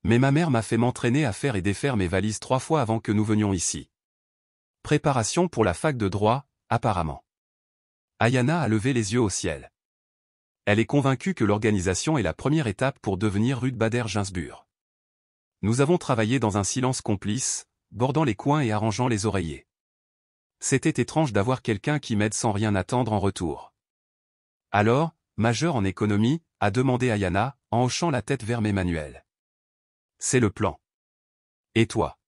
Mais ma mère m'a fait m'entraîner à faire et défaire mes valises 3 fois avant que nous venions ici. Préparation pour la fac de droit, apparemment. Ayanna a levé les yeux au ciel. Elle est convaincue que l'organisation est la première étape pour devenir Ruth Bader Ginsburg. Nous avons travaillé dans un silence complice, bordant les coins et arrangeant les oreillers. C'était étrange d'avoir quelqu'un qui m'aide sans rien attendre en retour. Alors, majeur en économie, a demandé Ayanna, en hochant la tête vers mes manuels. C'est le plan. Et toi?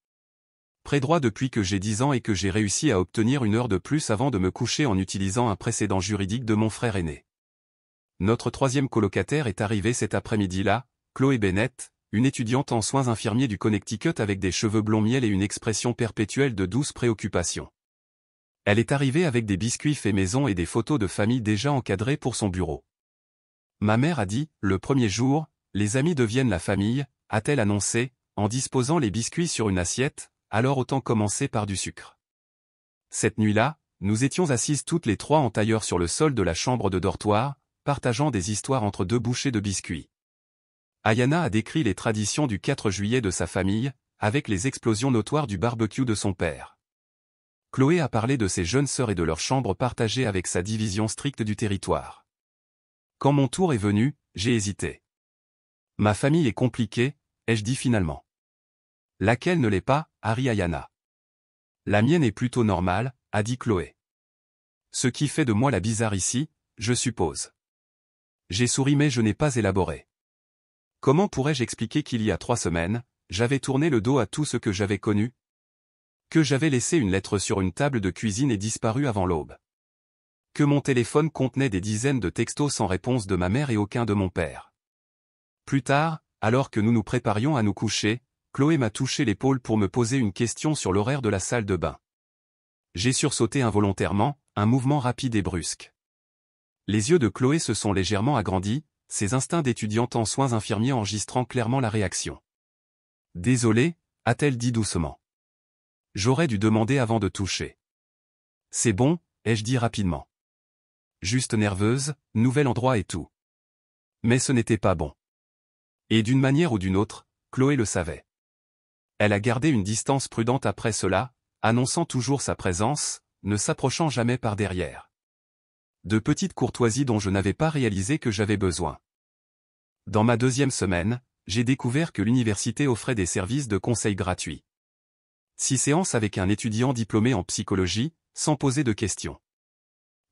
Prédroit depuis que j'ai 10 ans et que j'ai réussi à obtenir 1 heure de plus avant de me coucher en utilisant un précédent juridique de mon frère aîné. Notre 3e colocataire est arrivée cet après-midi-là, Chloé Bennett, une étudiante en soins infirmiers du Connecticut avec des cheveux blond miel et une expression perpétuelle de douce préoccupation. Elle est arrivée avec des biscuits faits maison et des photos de famille déjà encadrées pour son bureau. Ma mère a dit, le premier jour, les amis deviennent la famille, a-t-elle annoncé, en disposant les biscuits sur une assiette, alors autant commencer par du sucre. Cette nuit-là, nous étions assises toutes les 3 en tailleur sur le sol de la chambre de dortoir, partageant des histoires entre 2 bouchées de biscuits. Ayanna a décrit les traditions du 4 juillet de sa famille, avec les explosions notoires du barbecue de son père. Chloé a parlé de ses jeunes sœurs et de leur chambre partagée avec sa division stricte du territoire. Quand mon tour est venu, j'ai hésité. Ma famille est compliquée, ai-je dit finalement. Laquelle ne l'est pas, a ri Ayanna. La mienne est plutôt normale, a dit Chloé. Ce qui fait de moi la bizarre ici, je suppose. J'ai souri mais je n'ai pas élaboré. Comment pourrais-je expliquer qu'il y a 3 semaines, j'avais tourné le dos à tout ce que j'avais connu? Que j'avais laissé une lettre sur une table de cuisine et disparu avant l'aube. Que mon téléphone contenait des dizaines de textos sans réponse de ma mère et aucun de mon père. Plus tard, alors que nous nous préparions à nous coucher, Chloé m'a touché l'épaule pour me poser une question sur l'horaire de la salle de bain. J'ai sursauté involontairement, un mouvement rapide et brusque. Les yeux de Chloé se sont légèrement agrandis, ses instincts d'étudiante en soins infirmiers enregistrant clairement la réaction. « Désolé », a-t-elle dit doucement. « J'aurais dû demander avant de toucher. »« C'est bon », ai-je dit rapidement. Juste nerveuse, nouvel endroit et tout. Mais ce n'était pas bon. Et d'une manière ou d'une autre, Chloé le savait. Elle a gardé une distance prudente après cela, annonçant toujours sa présence, ne s'approchant jamais par derrière. De petites courtoisies dont je n'avais pas réalisé que j'avais besoin. Dans ma 2e semaine, j'ai découvert que l'université offrait des services de conseil gratuits. 6 séances avec un étudiant diplômé en psychologie, sans poser de questions.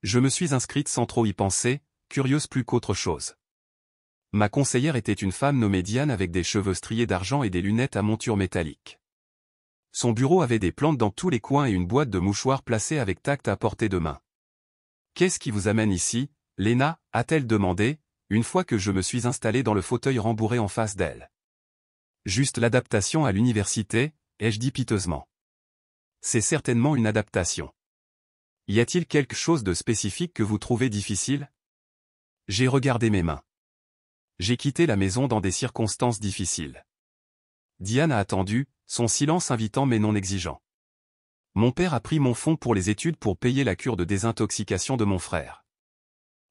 Je me suis inscrite sans trop y penser, curieuse plus qu'autre chose. Ma conseillère était une femme nommée Diane avec des cheveux striés d'argent et des lunettes à monture métallique. Son bureau avait des plantes dans tous les coins et une boîte de mouchoirs placée avec tact à portée de main. « Qu'est-ce qui vous amène ici, Léna » a-t-elle demandé, une fois que je me suis installé dans le fauteuil rembourré en face d'elle. « Juste l'adaptation à l'université » ai-je dit piteusement. « C'est certainement une adaptation. Y a-t-il quelque chose de spécifique que vous trouvez difficile » J'ai regardé mes mains. J'ai quitté la maison dans des circonstances difficiles. Diane a attendu, son silence invitant mais non exigeant. Mon père a pris mon fonds pour les études pour payer la cure de désintoxication de mon frère.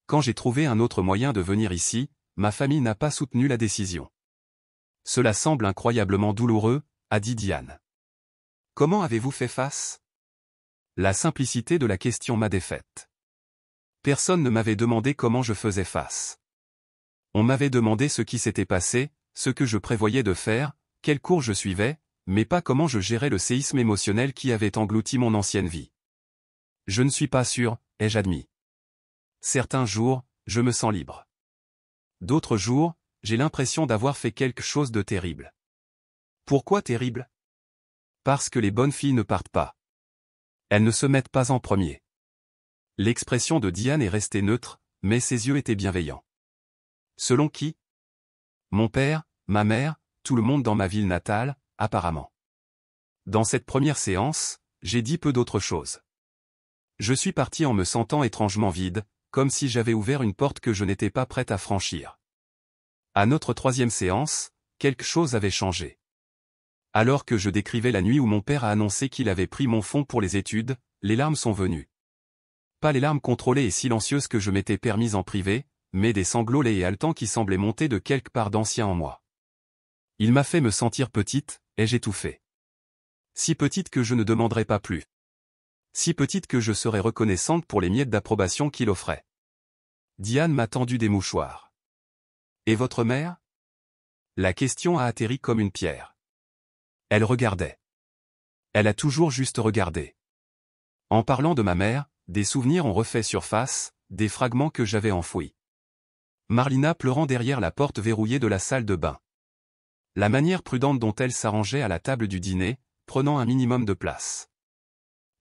Quand j'ai trouvé un autre moyen de venir ici, ma famille n'a pas soutenu la décision. Cela semble incroyablement douloureux, a dit Diane. Comment avez-vous fait face ? La simplicité de la question m'a défaite. Personne ne m'avait demandé comment je faisais face. On m'avait demandé ce qui s'était passé, ce que je prévoyais de faire, quel cours je suivais, mais pas comment je gérais le séisme émotionnel qui avait englouti mon ancienne vie. Je ne suis pas sûr, ai-je admis. Certains jours, je me sens libre. D'autres jours, j'ai l'impression d'avoir fait quelque chose de terrible. Pourquoi terrible ? Parce que les bonnes filles ne partent pas. Elles ne se mettent pas en premier. L'expression de Diane est restée neutre, mais ses yeux étaient bienveillants. Selon qui ? Mon père, ma mère, tout le monde dans ma ville natale, apparemment. Dans cette première séance, j'ai dit peu d'autre chose. Je suis parti en me sentant étrangement vide, comme si j'avais ouvert une porte que je n'étais pas prête à franchir. À notre 3e séance, quelque chose avait changé. Alors que je décrivais la nuit où mon père a annoncé qu'il avait pris mon fonds pour les études, les larmes sont venues. Pas les larmes contrôlées et silencieuses que je m'étais permises en privé, mais des sanglots laids et haletants qui semblaient monter de quelque part d'ancien en moi. Il m'a fait me sentir petite, ai-je étouffé. Si petite que je ne demanderais pas plus. Si petite que je serais reconnaissante pour les miettes d'approbation qu'il offrait. Diane m'a tendu des mouchoirs. Et votre mère ? La question a atterri comme une pierre. Elle regardait. Elle a toujours juste regardé. En parlant de ma mère, des souvenirs ont refait surface, des fragments que j'avais enfouis. Marlina pleurant derrière la porte verrouillée de la salle de bain. La manière prudente dont elle s'arrangeait à la table du dîner, prenant un minimum de place.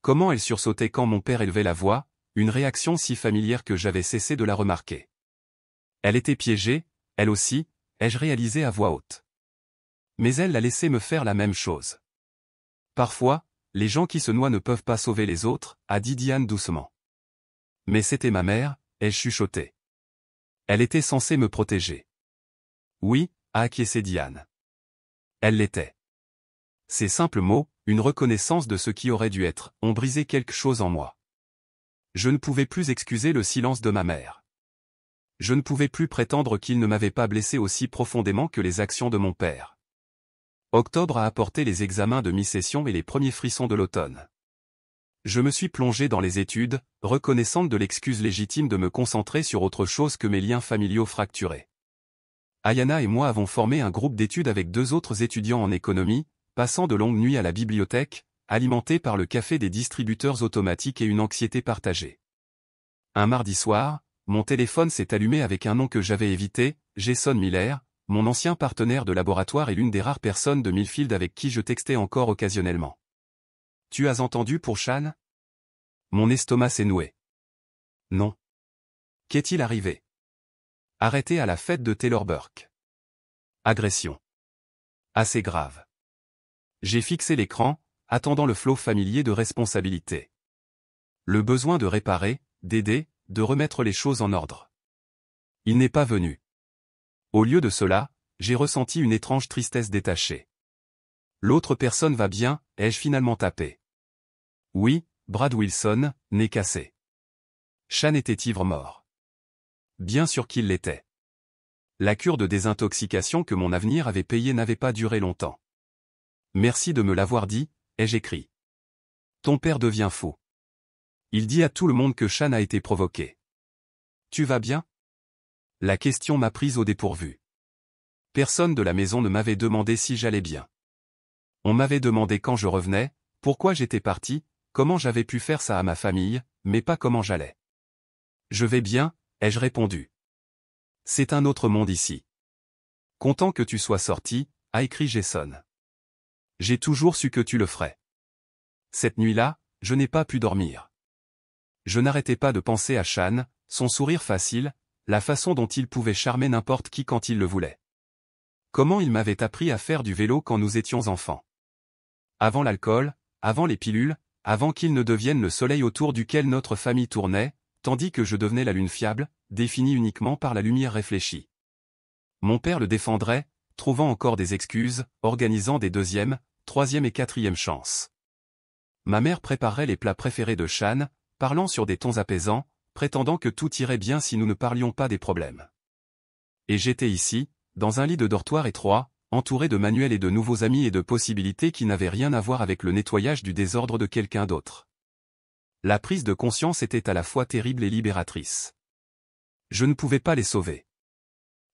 Comment elle sursautait quand mon père élevait la voix, une réaction si familière que j'avais cessé de la remarquer. Elle était piégée, elle aussi, ai-je réalisé à voix haute. Mais elle l'a laissé me faire la même chose. Parfois, les gens qui se noient ne peuvent pas sauver les autres, a dit Diane doucement. Mais c'était ma mère, ai-je chuchoté. Elle était censée me protéger. Oui, a acquiescé Diane. Elle l'était. Ces simples mots, une reconnaissance de ce qui aurait dû être, ont brisé quelque chose en moi. Je ne pouvais plus excuser le silence de ma mère. Je ne pouvais plus prétendre qu'il ne m'avait pas blessé aussi profondément que les actions de mon père. Octobre a apporté les examens de mi-session et les premiers frissons de l'automne. Je me suis plongé dans les études, reconnaissante de l'excuse légitime de me concentrer sur autre chose que mes liens familiaux fracturés. Ayana et moi avons formé un groupe d'études avec 2 autres étudiants en économie, passant de longues nuits à la bibliothèque, alimentés par le café des distributeurs automatiques et une anxiété partagée. Un mardi soir, mon téléphone s'est allumé avec un nom que j'avais évité, Jason Miller, mon ancien partenaire de laboratoire et l'une des rares personnes de Millfield avec qui je textais encore occasionnellement. « Tu as entendu pour Shan ?» Mon estomac s'est noué. Non. Qu'est-il arrivé ? Arrêté à la fête de Taylor Burke. Agression. Assez grave. J'ai fixé l'écran, attendant le flot familier de responsabilité. Le besoin de réparer, d'aider, de remettre les choses en ordre. Il n'est pas venu. Au lieu de cela, j'ai ressenti une étrange tristesse détachée. L'autre personne va bien, ai-je finalement tapé. Oui, Brad Wilson, nez cassé. Sean était ivre-mort. Bien sûr qu'il l'était. La cure de désintoxication que mon avenir avait payée n'avait pas duré longtemps. Merci de me l'avoir dit, ai-je écrit. Ton père devient fou. Il dit à tout le monde que Sean a été provoqué. Tu vas bien? La question m'a prise au dépourvu. Personne de la maison ne m'avait demandé si j'allais bien. On m'avait demandé quand je revenais, pourquoi j'étais parti, comment j'avais pu faire ça à ma famille, mais pas comment j'allais. Je vais bien, ai-je répondu. C'est un autre monde ici. Content que tu sois sorti, a écrit Jason. J'ai toujours su que tu le ferais. Cette nuit-là, je n'ai pas pu dormir. Je n'arrêtais pas de penser à Sean, son sourire facile, la façon dont il pouvait charmer n'importe qui quand il le voulait. Comment il m'avait appris à faire du vélo quand nous étions enfants. Avant l'alcool, avant les pilules, avant qu'il ne devienne le soleil autour duquel notre famille tournait, tandis que je devenais la lune fiable, définie uniquement par la lumière réfléchie. Mon père le défendrait, trouvant encore des excuses, organisant des deuxièmes, troisième et quatrième chances. Ma mère préparait les plats préférés de Sean, parlant sur des tons apaisants, prétendant que tout irait bien si nous ne parlions pas des problèmes. Et j'étais ici, dans un lit de dortoir étroit, entouré de manuels et de nouveaux amis et de possibilités qui n'avaient rien à voir avec le nettoyage du désordre de quelqu'un d'autre. La prise de conscience était à la fois terrible et libératrice. Je ne pouvais pas les sauver.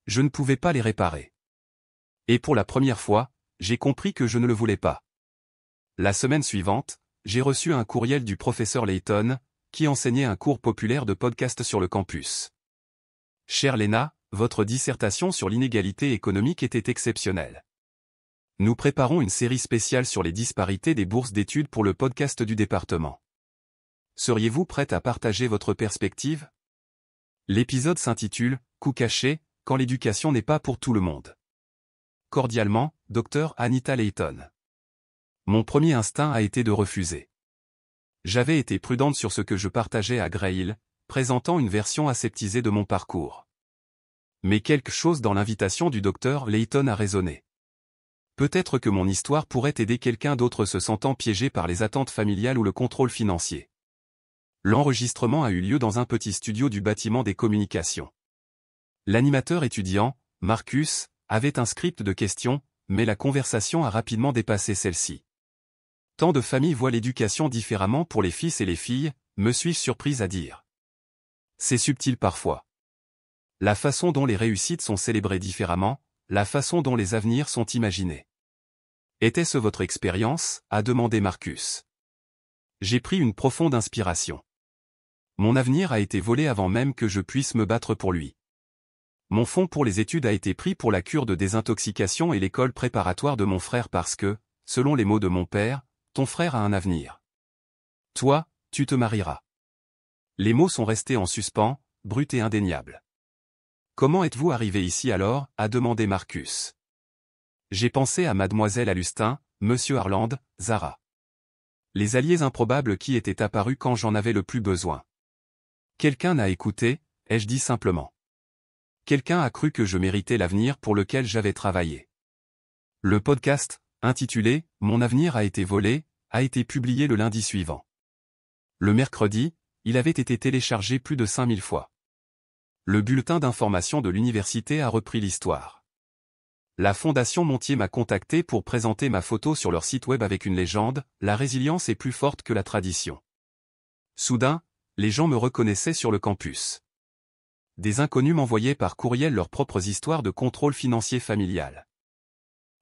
Je ne pouvais pas les réparer. Et pour la première fois, j'ai compris que je ne le voulais pas. La semaine suivante, j'ai reçu un courriel du professeur Layton, qui enseignait un cours populaire de podcast sur le campus. Chère Lena, votre dissertation sur l'inégalité économique était exceptionnelle. Nous préparons une série spéciale sur les disparités des bourses d'études pour le podcast du département. Seriez-vous prête à partager votre perspective? L'épisode s'intitule « Coup caché, quand l'éducation n'est pas pour tout le monde ». Cordialement, Dr Anita Layton. Mon premier instinct a été de refuser. J'avais été prudente sur ce que je partageais à Grey Hill, présentant une version aseptisée de mon parcours. Mais quelque chose dans l'invitation du docteur Layton a résonné. Peut-être que mon histoire pourrait aider quelqu'un d'autre se sentant piégé par les attentes familiales ou le contrôle financier. L'enregistrement a eu lieu dans un petit studio du bâtiment des communications. L'animateur étudiant, Marcus, avait un script de questions, mais la conversation a rapidement dépassé celle-ci. Tant de familles voient l'éducation différemment pour les fils et les filles, me suis-je surprise à dire. C'est subtil parfois. La façon dont les réussites sont célébrées différemment, la façon dont les avenirs sont imaginés. Était-ce votre expérience, a demandé Marcus. J'ai pris une profonde inspiration. Mon avenir a été volé avant même que je puisse me battre pour lui. Mon fonds pour les études a été pris pour la cure de désintoxication et l'école préparatoire de mon frère parce que, selon les mots de mon père, ton frère a un avenir. Toi, tu te marieras. Les mots sont restés en suspens, bruts et indéniables. Comment êtes-vous arrivé ici alors, a demandé Marcus. J'ai pensé à Mademoiselle Alustin, Monsieur Harland, Zara. Les alliés improbables qui étaient apparus quand j'en avais le plus besoin. Quelqu'un n'a écouté, ai-je dit simplement. Quelqu'un a cru que je méritais l'avenir pour lequel j'avais travaillé. Le podcast, intitulé « Mon avenir a été volé », a été publié le lundi suivant. Le mercredi, il avait été téléchargé plus de 5000 fois. Le bulletin d'information de l'université a repris l'histoire. La Fondation Montier m'a contacté pour présenter ma photo sur leur site web avec une légende, la résilience est plus forte que la tradition. Soudain, les gens me reconnaissaient sur le campus. Des inconnus m'envoyaient par courriel leurs propres histoires de contrôle financier familial.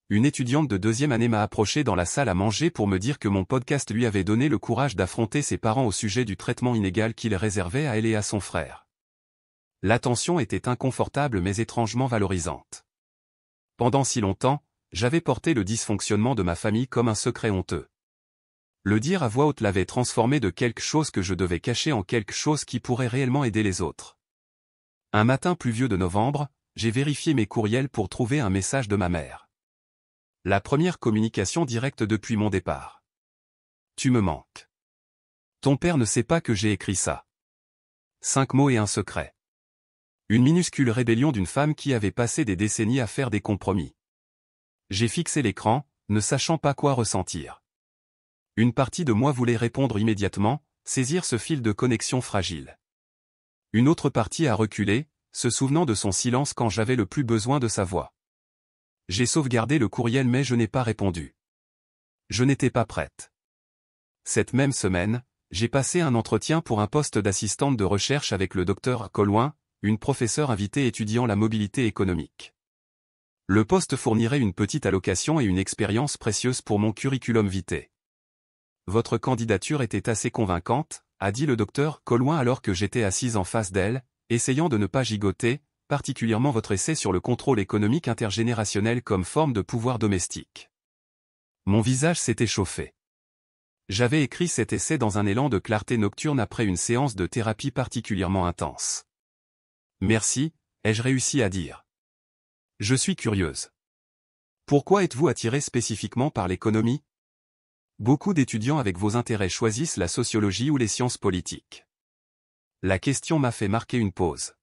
Une étudiante de deuxième année m'a approché dans la salle à manger pour me dire que mon podcast lui avait donné le courage d'affronter ses parents au sujet du traitement inégal qu'il réservait à elle et à son frère. L'attention était inconfortable mais étrangement valorisante. Pendant si longtemps, j'avais porté le dysfonctionnement de ma famille comme un secret honteux. Le dire à voix haute l'avait transformé de quelque chose que je devais cacher en quelque chose qui pourrait réellement aider les autres. Un matin pluvieux de novembre, j'ai vérifié mes courriels pour trouver un message de ma mère. La première communication directe depuis mon départ. Tu me manques. Ton père ne sait pas que j'ai écrit ça. 5 mots et un secret. Une minuscule rébellion d'une femme qui avait passé des décennies à faire des compromis. J'ai fixé l'écran, ne sachant pas quoi ressentir. Une partie de moi voulait répondre immédiatement, saisir ce fil de connexion fragile. Une autre partie a reculé, se souvenant de son silence quand j'avais le plus besoin de sa voix. J'ai sauvegardé le courriel mais je n'ai pas répondu. Je n'étais pas prête. Cette même semaine, j'ai passé un entretien pour un poste d'assistante de recherche avec le docteur Colloin, une professeure invitée étudiant la mobilité économique. Le poste fournirait une petite allocation et une expérience précieuse pour mon curriculum vitae. Votre candidature était assez convaincante, a dit le docteur Colloin alors que j'étais assise en face d'elle, essayant de ne pas gigoter, particulièrement votre essai sur le contrôle économique intergénérationnel comme forme de pouvoir domestique. Mon visage s'était chauffé. J'avais écrit cet essai dans un élan de clarté nocturne après une séance de thérapie particulièrement intense. Merci, ai-je réussi à dire. Je suis curieuse. Pourquoi êtes-vous attiré spécifiquement par l'économie? Beaucoup d'étudiants avec vos intérêts choisissent la sociologie ou les sciences politiques. La question m'a fait marquer une pause.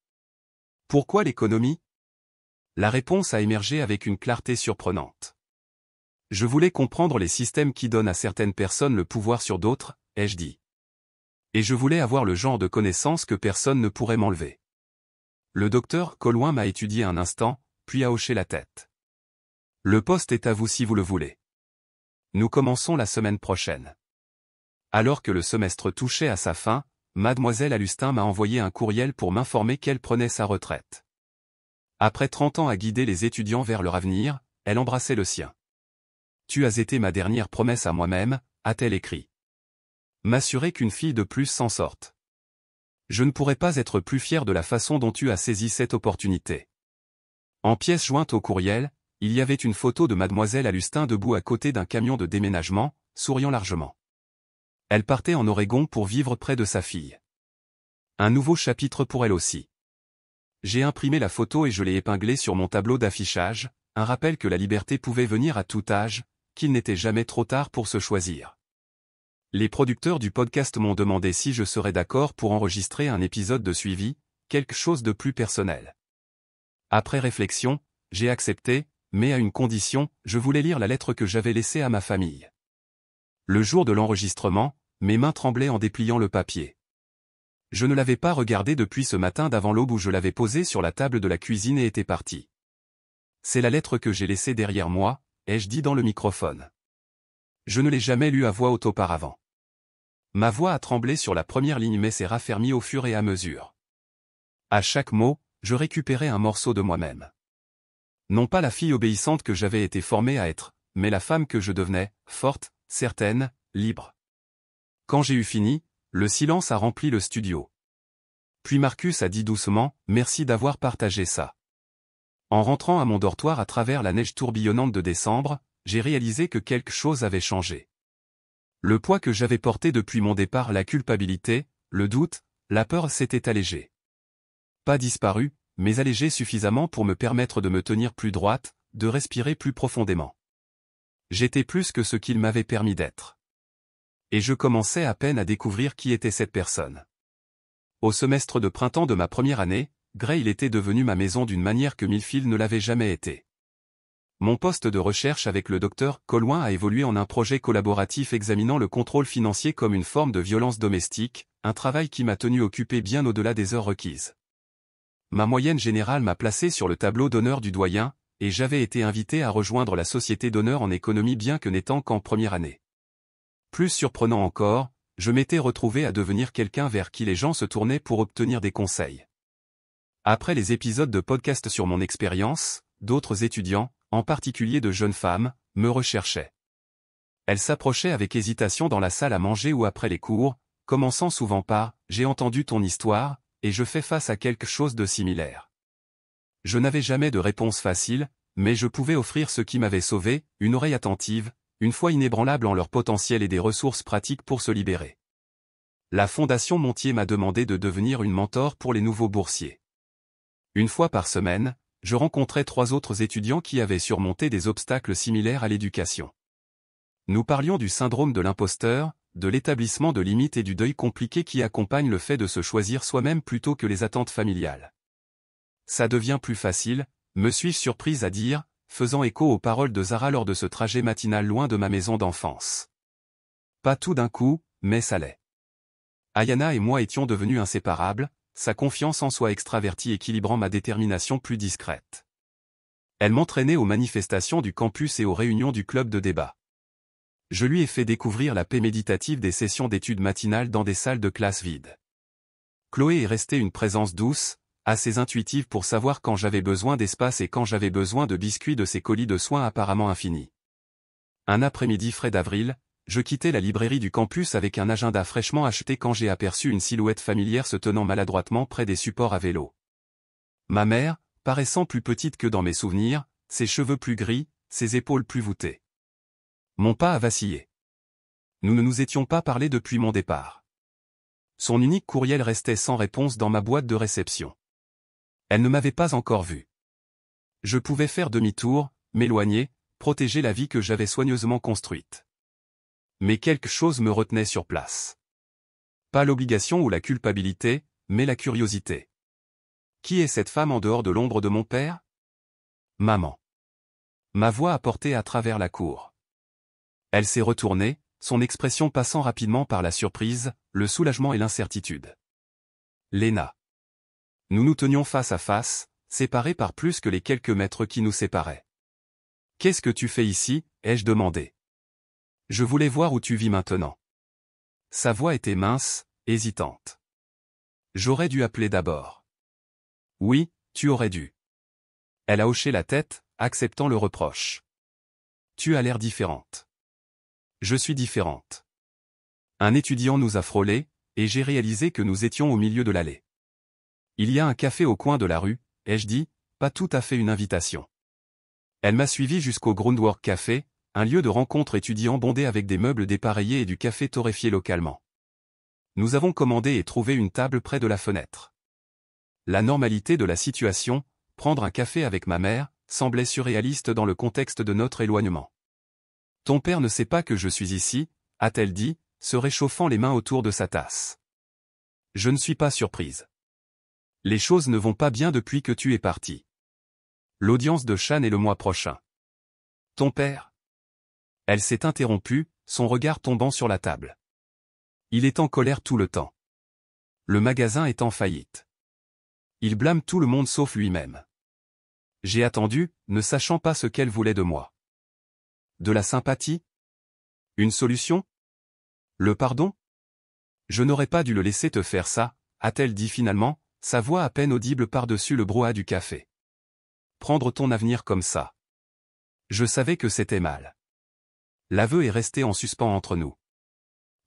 Pourquoi l'économie? La réponse a émergé avec une clarté surprenante. Je voulais comprendre les systèmes qui donnent à certaines personnes le pouvoir sur d'autres, ai-je dit. Et je voulais avoir le genre de connaissances que personne ne pourrait m'enlever. Le docteur Colloin m'a étudié un instant, puis a hoché la tête. Le poste est à vous si vous le voulez. Nous commençons la semaine prochaine. Alors que le semestre touchait à sa fin, Mademoiselle Alustin m'a envoyé un courriel pour m'informer qu'elle prenait sa retraite. Après 30 ans à guider les étudiants vers leur avenir, elle embrassait le sien. Tu as été ma dernière promesse à moi-même, a-t-elle écrit. M'assurer qu'une fille de plus s'en sorte. Je ne pourrais pas être plus fier de la façon dont tu as saisi cette opportunité. En pièce jointe au courriel, il y avait une photo de Mademoiselle Alustin debout à côté d'un camion de déménagement, souriant largement. Elle partait en Oregon pour vivre près de sa fille. Un nouveau chapitre pour elle aussi. J'ai imprimé la photo et je l'ai épinglée sur mon tableau d'affichage, un rappel que la liberté pouvait venir à tout âge, qu'il n'était jamais trop tard pour se choisir. Les producteurs du podcast m'ont demandé si je serais d'accord pour enregistrer un épisode de suivi, quelque chose de plus personnel. Après réflexion, j'ai accepté, mais à une condition, je voulais lire la lettre que j'avais laissée à ma famille. Le jour de l'enregistrement, mes mains tremblaient en dépliant le papier. Je ne l'avais pas regardé depuis ce matin d'avant l'aube où je l'avais posé sur la table de la cuisine et était parti. C'est la lettre que j'ai laissée derrière moi, ai-je dit dans le microphone. Je ne l'ai jamais lue à voix haute auparavant. Ma voix a tremblé sur la première ligne mais s'est raffermie au fur et à mesure. À chaque mot, je récupérais un morceau de moi-même. Non pas la fille obéissante que j'avais été formée à être, mais la femme que je devenais, forte, certaine, libre. Quand j'ai eu fini, le silence a rempli le studio. Puis Marcus a dit doucement, « Merci d'avoir partagé ça. » En rentrant à mon dortoir à travers la neige tourbillonnante de décembre, j'ai réalisé que quelque chose avait changé. Le poids que j'avais porté depuis mon départ, la culpabilité, le doute, la peur s'était allégé. Pas disparu, mais allégé suffisamment pour me permettre de me tenir plus droite, de respirer plus profondément. J'étais plus que ce qu'il m'avait permis d'être. Et je commençais à peine à découvrir qui était cette personne. Au semestre de printemps de ma première année, Grail était devenu ma maison d'une manière que Millfield ne l'avait jamais été. Mon poste de recherche avec le docteur Colloin a évolué en un projet collaboratif examinant le contrôle financier comme une forme de violence domestique, un travail qui m'a tenu occupé bien au-delà des heures requises. Ma moyenne générale m'a placé sur le tableau d'honneur du doyen, et j'avais été invité à rejoindre la société d'honneur en économie bien que n'étant qu'en première année. Plus surprenant encore, je m'étais retrouvé à devenir quelqu'un vers qui les gens se tournaient pour obtenir des conseils. Après les épisodes de podcast sur mon expérience, d'autres étudiants, en particulier de jeunes femmes, me recherchaient. Elles s'approchaient avec hésitation dans la salle à manger ou après les cours, commençant souvent par « J'ai entendu ton histoire », et je fais face à quelque chose de similaire. Je n'avais jamais de réponse facile, mais je pouvais offrir ce qui m'avait sauvé, une oreille attentive, une foi inébranlable en leur potentiel et des ressources pratiques pour se libérer. La Fondation Montier m'a demandé de devenir une mentor pour les nouveaux boursiers. Une fois par semaine, je rencontrai 3 autres étudiants qui avaient surmonté des obstacles similaires à l'éducation. Nous parlions du syndrome de l'imposteur, de l'établissement de limites et du deuil compliqué qui accompagne le fait de se choisir soi-même plutôt que les attentes familiales. Ça devient plus facile, me suis-je surprise à dire, faisant écho aux paroles de Zara lors de ce trajet matinal loin de ma maison d'enfance. Pas tout d'un coup, mais ça l'est. Ayana et moi étions devenus inséparables, sa confiance en soi extravertie équilibrant ma détermination plus discrète. Elle m'entraînait aux manifestations du campus et aux réunions du club de débat. Je lui ai fait découvrir la paix méditative des sessions d'études matinales dans des salles de classe vides. Chloé est restée une présence douce, assez intuitive pour savoir quand j'avais besoin d'espace et quand j'avais besoin de biscuits de ces colis de soins apparemment infinis. Un après-midi frais d'avril, je quittais la librairie du campus avec un agenda fraîchement acheté quand j'ai aperçu une silhouette familière se tenant maladroitement près des supports à vélo. Ma mère, paraissant plus petite que dans mes souvenirs, ses cheveux plus gris, ses épaules plus voûtées. Mon pas a vacillé. Nous ne nous étions pas parlé depuis mon départ. Son unique courriel restait sans réponse dans ma boîte de réception. Elle ne m'avait pas encore vu. Je pouvais faire demi-tour, m'éloigner, protéger la vie que j'avais soigneusement construite. Mais quelque chose me retenait sur place. Pas l'obligation ou la culpabilité, mais la curiosité. Qui est cette femme en dehors de l'ombre de mon père? Maman. Ma voix a porté à travers la cour. Elle s'est retournée, son expression passant rapidement par la surprise, le soulagement et l'incertitude. Léna. Nous nous tenions face à face, séparés par plus que les quelques mètres qui nous séparaient. « Qu'est-ce que tu fais ici ?» ai-je demandé. « Je voulais voir où tu vis maintenant. » Sa voix était mince, hésitante. J'aurais dû appeler d'abord. Oui, tu aurais dû. Elle a hoché la tête, acceptant le reproche. Tu as l'air différente. Je suis différente. Un étudiant nous a frôlés, et j'ai réalisé que nous étions au milieu de l'allée. Il y a un café au coin de la rue, ai-je dit, pas tout à fait une invitation. Elle m'a suivi jusqu'au Groundwork Café, un lieu de rencontre étudiant bondé avec des meubles dépareillés et du café torréfié localement. Nous avons commandé et trouvé une table près de la fenêtre. La normalité de la situation, prendre un café avec ma mère, semblait surréaliste dans le contexte de notre éloignement. « Ton père ne sait pas que je suis ici ?» a-t-elle dit, se réchauffant les mains autour de sa tasse. Je ne suis pas surprise. Les choses ne vont pas bien depuis que tu es parti. L'audience de Shan est le mois prochain. Ton père? Elle s'est interrompue, son regard tombant sur la table. Il est en colère tout le temps. Le magasin est en faillite. Il blâme tout le monde sauf lui-même. J'ai attendu, ne sachant pas ce qu'elle voulait de moi. De la sympathie? Une solution? Le pardon? Je n'aurais pas dû le laisser te faire ça, a-t-elle dit finalement, sa voix à peine audible par-dessus le brouhaha du café. Prendre ton avenir comme ça. Je savais que c'était mal. L'aveu est resté en suspens entre nous.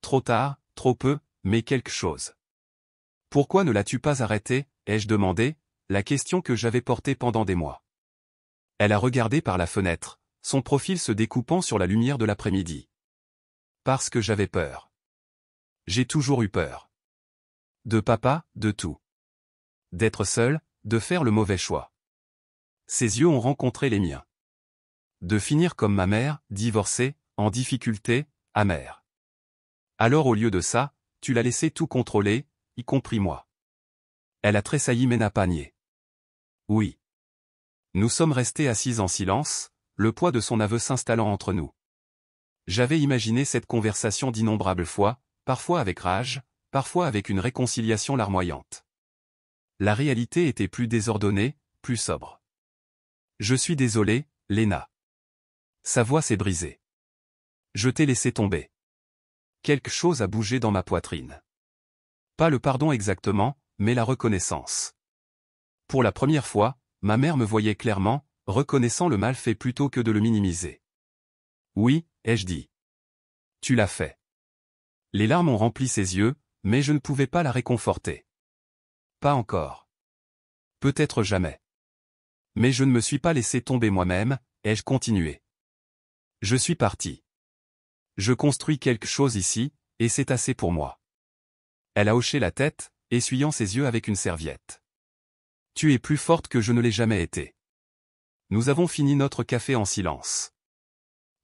Trop tard, trop peu, mais quelque chose. Pourquoi ne l'as-tu pas arrêté, ai-je demandé, la question que j'avais portée pendant des mois. Elle a regardé par la fenêtre, son profil se découpant sur la lumière de l'après-midi. Parce que j'avais peur. J'ai toujours eu peur. De papa, de tout. D'être seul, de faire le mauvais choix. Ses yeux ont rencontré les miens. De finir comme ma mère, divorcée, en difficulté, amère. Alors au lieu de ça, tu l'as laissé tout contrôler, y compris moi. Elle a tressailli mais n'a pas nié. Oui. Nous sommes restés assis en silence, le poids de son aveu s'installant entre nous. J'avais imaginé cette conversation d'innombrables fois, parfois avec rage, parfois avec une réconciliation larmoyante. La réalité était plus désordonnée, plus sobre. Je suis désolé, Léna. Sa voix s'est brisée. Je t'ai laissé tomber. Quelque chose a bougé dans ma poitrine. Pas le pardon exactement, mais la reconnaissance. Pour la première fois, ma mère me voyait clairement, reconnaissant le mal fait plutôt que de le minimiser. Oui, ai-je dit. Tu l'as fait. Les larmes ont rempli ses yeux, mais je ne pouvais pas la réconforter. Pas encore. Peut-être jamais. Mais je ne me suis pas laissé tomber moi-même, ai-je continué. Je suis parti. Je construis quelque chose ici, et c'est assez pour moi. Elle a hoché la tête, essuyant ses yeux avec une serviette. Tu es plus forte que je ne l'ai jamais été. Nous avons fini notre café en silence.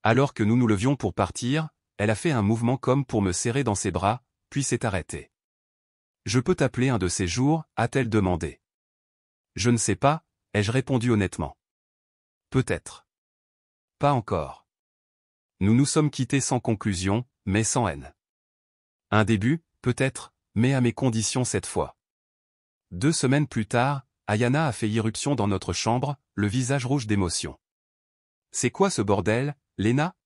Alors que nous nous levions pour partir, elle a fait un mouvement comme pour me serrer dans ses bras, puis s'est arrêtée. « Je peux t'appeler un de ces jours ?» a-t-elle demandé. « Je ne sais pas » ai-je répondu honnêtement. « Peut-être. » « Pas encore. » Nous nous sommes quittés sans conclusion, mais sans haine. Un début, peut-être, mais à mes conditions cette fois. 2 semaines plus tard, Ayana a fait irruption dans notre chambre, le visage rouge d'émotion. « C'est quoi ce bordel, Léna ?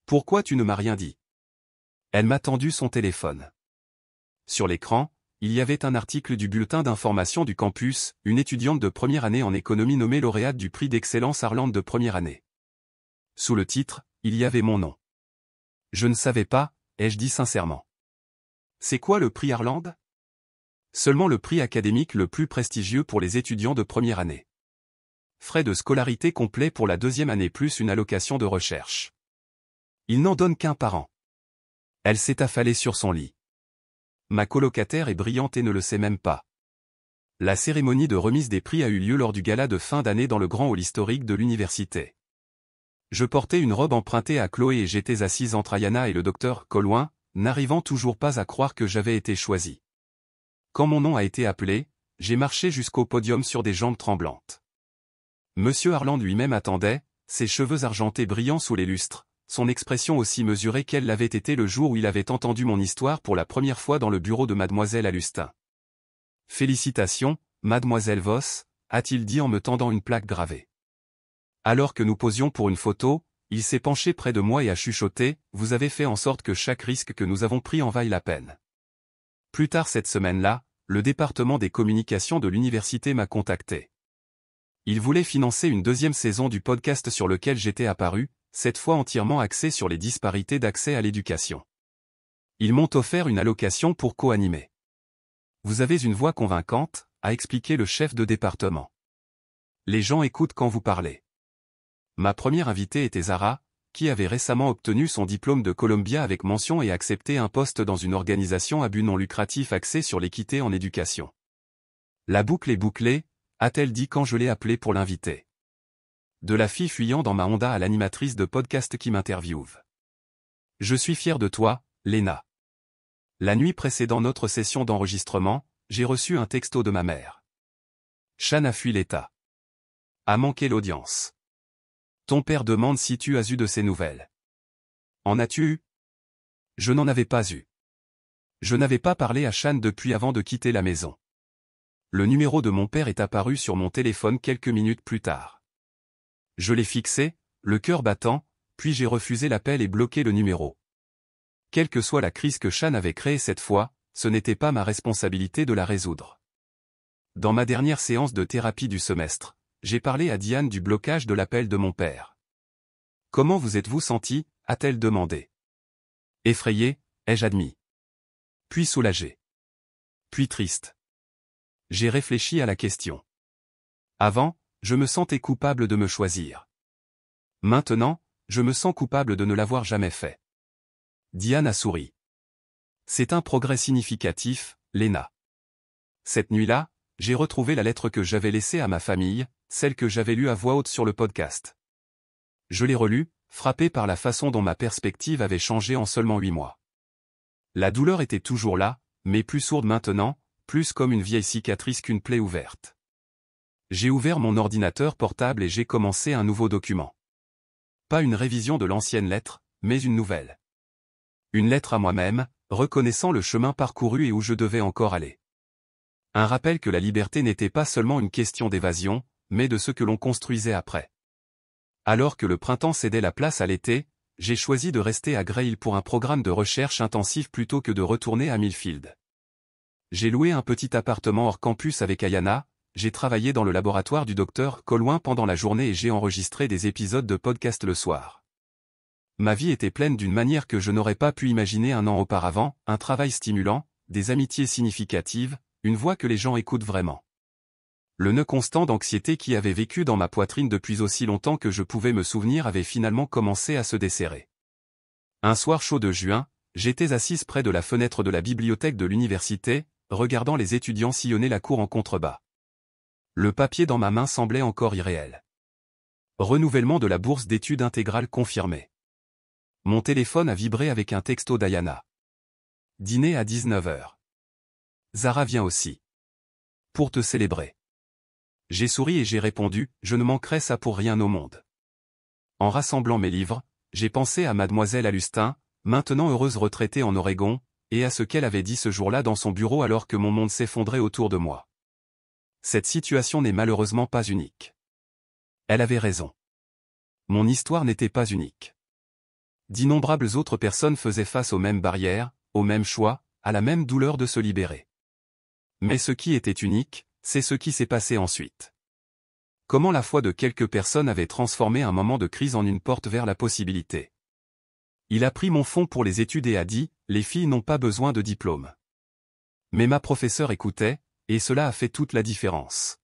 Pourquoi tu ne m'as rien dit ?» Elle m'a tendu son téléphone. Sur l'écran, il y avait un article du bulletin d'information du campus, une étudiante de première année en économie nommée lauréate du prix d'excellence Harland de première année. Sous le titre, il y avait mon nom. Je ne savais pas, ai-je dit sincèrement. C'est quoi le prix Harland ? Seulement le prix académique le plus prestigieux pour les étudiants de première année. Frais de scolarité complet pour la 2e année plus une allocation de recherche. Il n'en donne qu'un par an. Elle s'est affalée sur son lit. Ma colocataire est brillante et ne le sait même pas. La cérémonie de remise des prix a eu lieu lors du gala de fin d'année dans le grand hall historique de l'université. Je portais une robe empruntée à Chloé et j'étais assise entre Ayana et le docteur Collouin, n'arrivant toujours pas à croire que j'avais été choisi. Quand mon nom a été appelé, j'ai marché jusqu'au podium sur des jambes tremblantes. Monsieur Harland lui-même attendait, ses cheveux argentés brillant sous les lustres, son expression aussi mesurée qu'elle l'avait été le jour où il avait entendu mon histoire pour la première fois dans le bureau de mademoiselle Alustin. « Félicitations, mademoiselle Voss », a-t-il dit en me tendant une plaque gravée. Alors que nous posions pour une photo, il s'est penché près de moi et a chuchoté « Vous avez fait en sorte que chaque risque que nous avons pris en vaille la peine. » Plus tard cette semaine-là, le département des communications de l'université m'a contacté. Il voulait financer une 2e saison du podcast sur lequel j'étais apparu, cette fois entièrement axé sur les disparités d'accès à l'éducation. Ils m'ont offert une allocation pour co-animer. « Vous avez une voix convaincante », a expliqué le chef de département. « Les gens écoutent quand vous parlez. » Ma première invitée était Zara, qui avait récemment obtenu son diplôme de Columbia avec mention et accepté un poste dans une organisation à but non lucratif axée sur l'équité en éducation. « La boucle est bouclée », a-t-elle dit quand je l'ai appelée pour l'inviter. De la fille fuyant dans ma Honda à l'animatrice de podcast qui m'interviewe. « Je suis fier de toi, Léna. » La nuit précédant notre session d'enregistrement, j'ai reçu un texto de ma mère. Shan a fui l'État. A manqué l'audience. Ton père demande si tu as eu de ses nouvelles. En as-tu eu ? Je n'en avais pas eu. Je n'avais pas parlé à Shan depuis avant de quitter la maison. Le numéro de mon père est apparu sur mon téléphone quelques minutes plus tard. Je l'ai fixé, le cœur battant, puis j'ai refusé l'appel et bloqué le numéro. Quelle que soit la crise que Shan avait créée cette fois, ce n'était pas ma responsabilité de la résoudre. Dans ma dernière séance de thérapie du semestre, j'ai parlé à Diane du blocage de l'appel de mon père. « Comment vous êtes-vous senti » a-t-elle demandé. Effrayé, ai-je admis. Puis soulagé. Puis triste. J'ai réfléchi à la question. Avant, je me sentais coupable de me choisir. Maintenant, je me sens coupable de ne l'avoir jamais fait. Diane a souri. C'est un progrès significatif, Léna. Cette nuit-là, j'ai retrouvé la lettre que j'avais laissée à ma famille, celle que j'avais lue à voix haute sur le podcast. Je l'ai relue, frappé par la façon dont ma perspective avait changé en seulement 8 mois. La douleur était toujours là, mais plus sourde maintenant, plus comme une vieille cicatrice qu'une plaie ouverte. J'ai ouvert mon ordinateur portable et j'ai commencé un nouveau document. Pas une révision de l'ancienne lettre, mais une nouvelle. Une lettre à moi-même, reconnaissant le chemin parcouru et où je devais encore aller. Un rappel que la liberté n'était pas seulement une question d'évasion, mais de ce que l'on construisait après. Alors que le printemps cédait la place à l'été, j'ai choisi de rester à Grey Hill pour un programme de recherche intensive plutôt que de retourner à Millfield. J'ai loué un petit appartement hors campus avec Ayana, j'ai travaillé dans le laboratoire du docteur Collouin pendant la journée et j'ai enregistré des épisodes de podcast le soir. Ma vie était pleine d'une manière que je n'aurais pas pu imaginer un an auparavant, un travail stimulant, des amitiés significatives, une voix que les gens écoutent vraiment. Le nœud constant d'anxiété qui avait vécu dans ma poitrine depuis aussi longtemps que je pouvais me souvenir avait finalement commencé à se desserrer. Un soir chaud de juin, j'étais assise près de la fenêtre de la bibliothèque de l'université, regardant les étudiants sillonner la cour en contrebas. Le papier dans ma main semblait encore irréel. Renouvellement de la bourse d'études intégrale confirmé. Mon téléphone a vibré avec un texto d'Ayana. Dîner à 19 h. Zara vient aussi. Pour te célébrer. J'ai souri et j'ai répondu, je ne manquerai ça pour rien au monde. En rassemblant mes livres, j'ai pensé à Mademoiselle Alustin, maintenant heureuse retraitée en Oregon, et à ce qu'elle avait dit ce jour-là dans son bureau alors que mon monde s'effondrait autour de moi. Cette situation n'est malheureusement pas unique. Elle avait raison. Mon histoire n'était pas unique. D'innombrables autres personnes faisaient face aux mêmes barrières, aux mêmes choix, à la même douleur de se libérer. Mais ce qui était unique, c'est ce qui s'est passé ensuite. Comment la foi de quelques personnes avait transformé un moment de crise en une porte vers la possibilité. Il a pris mon fond pour les études et a dit, les filles n'ont pas besoin de diplôme. Mais ma professeure écoutait, et cela a fait toute la différence.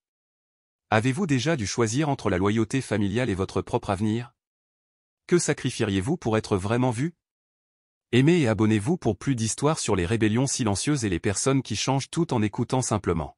Avez-vous déjà dû choisir entre la loyauté familiale et votre propre avenir? Que sacrifieriez-vous pour être vraiment vu? Aimez et abonnez-vous pour plus d'histoires sur les rébellions silencieuses et les personnes qui changent tout en écoutant simplement.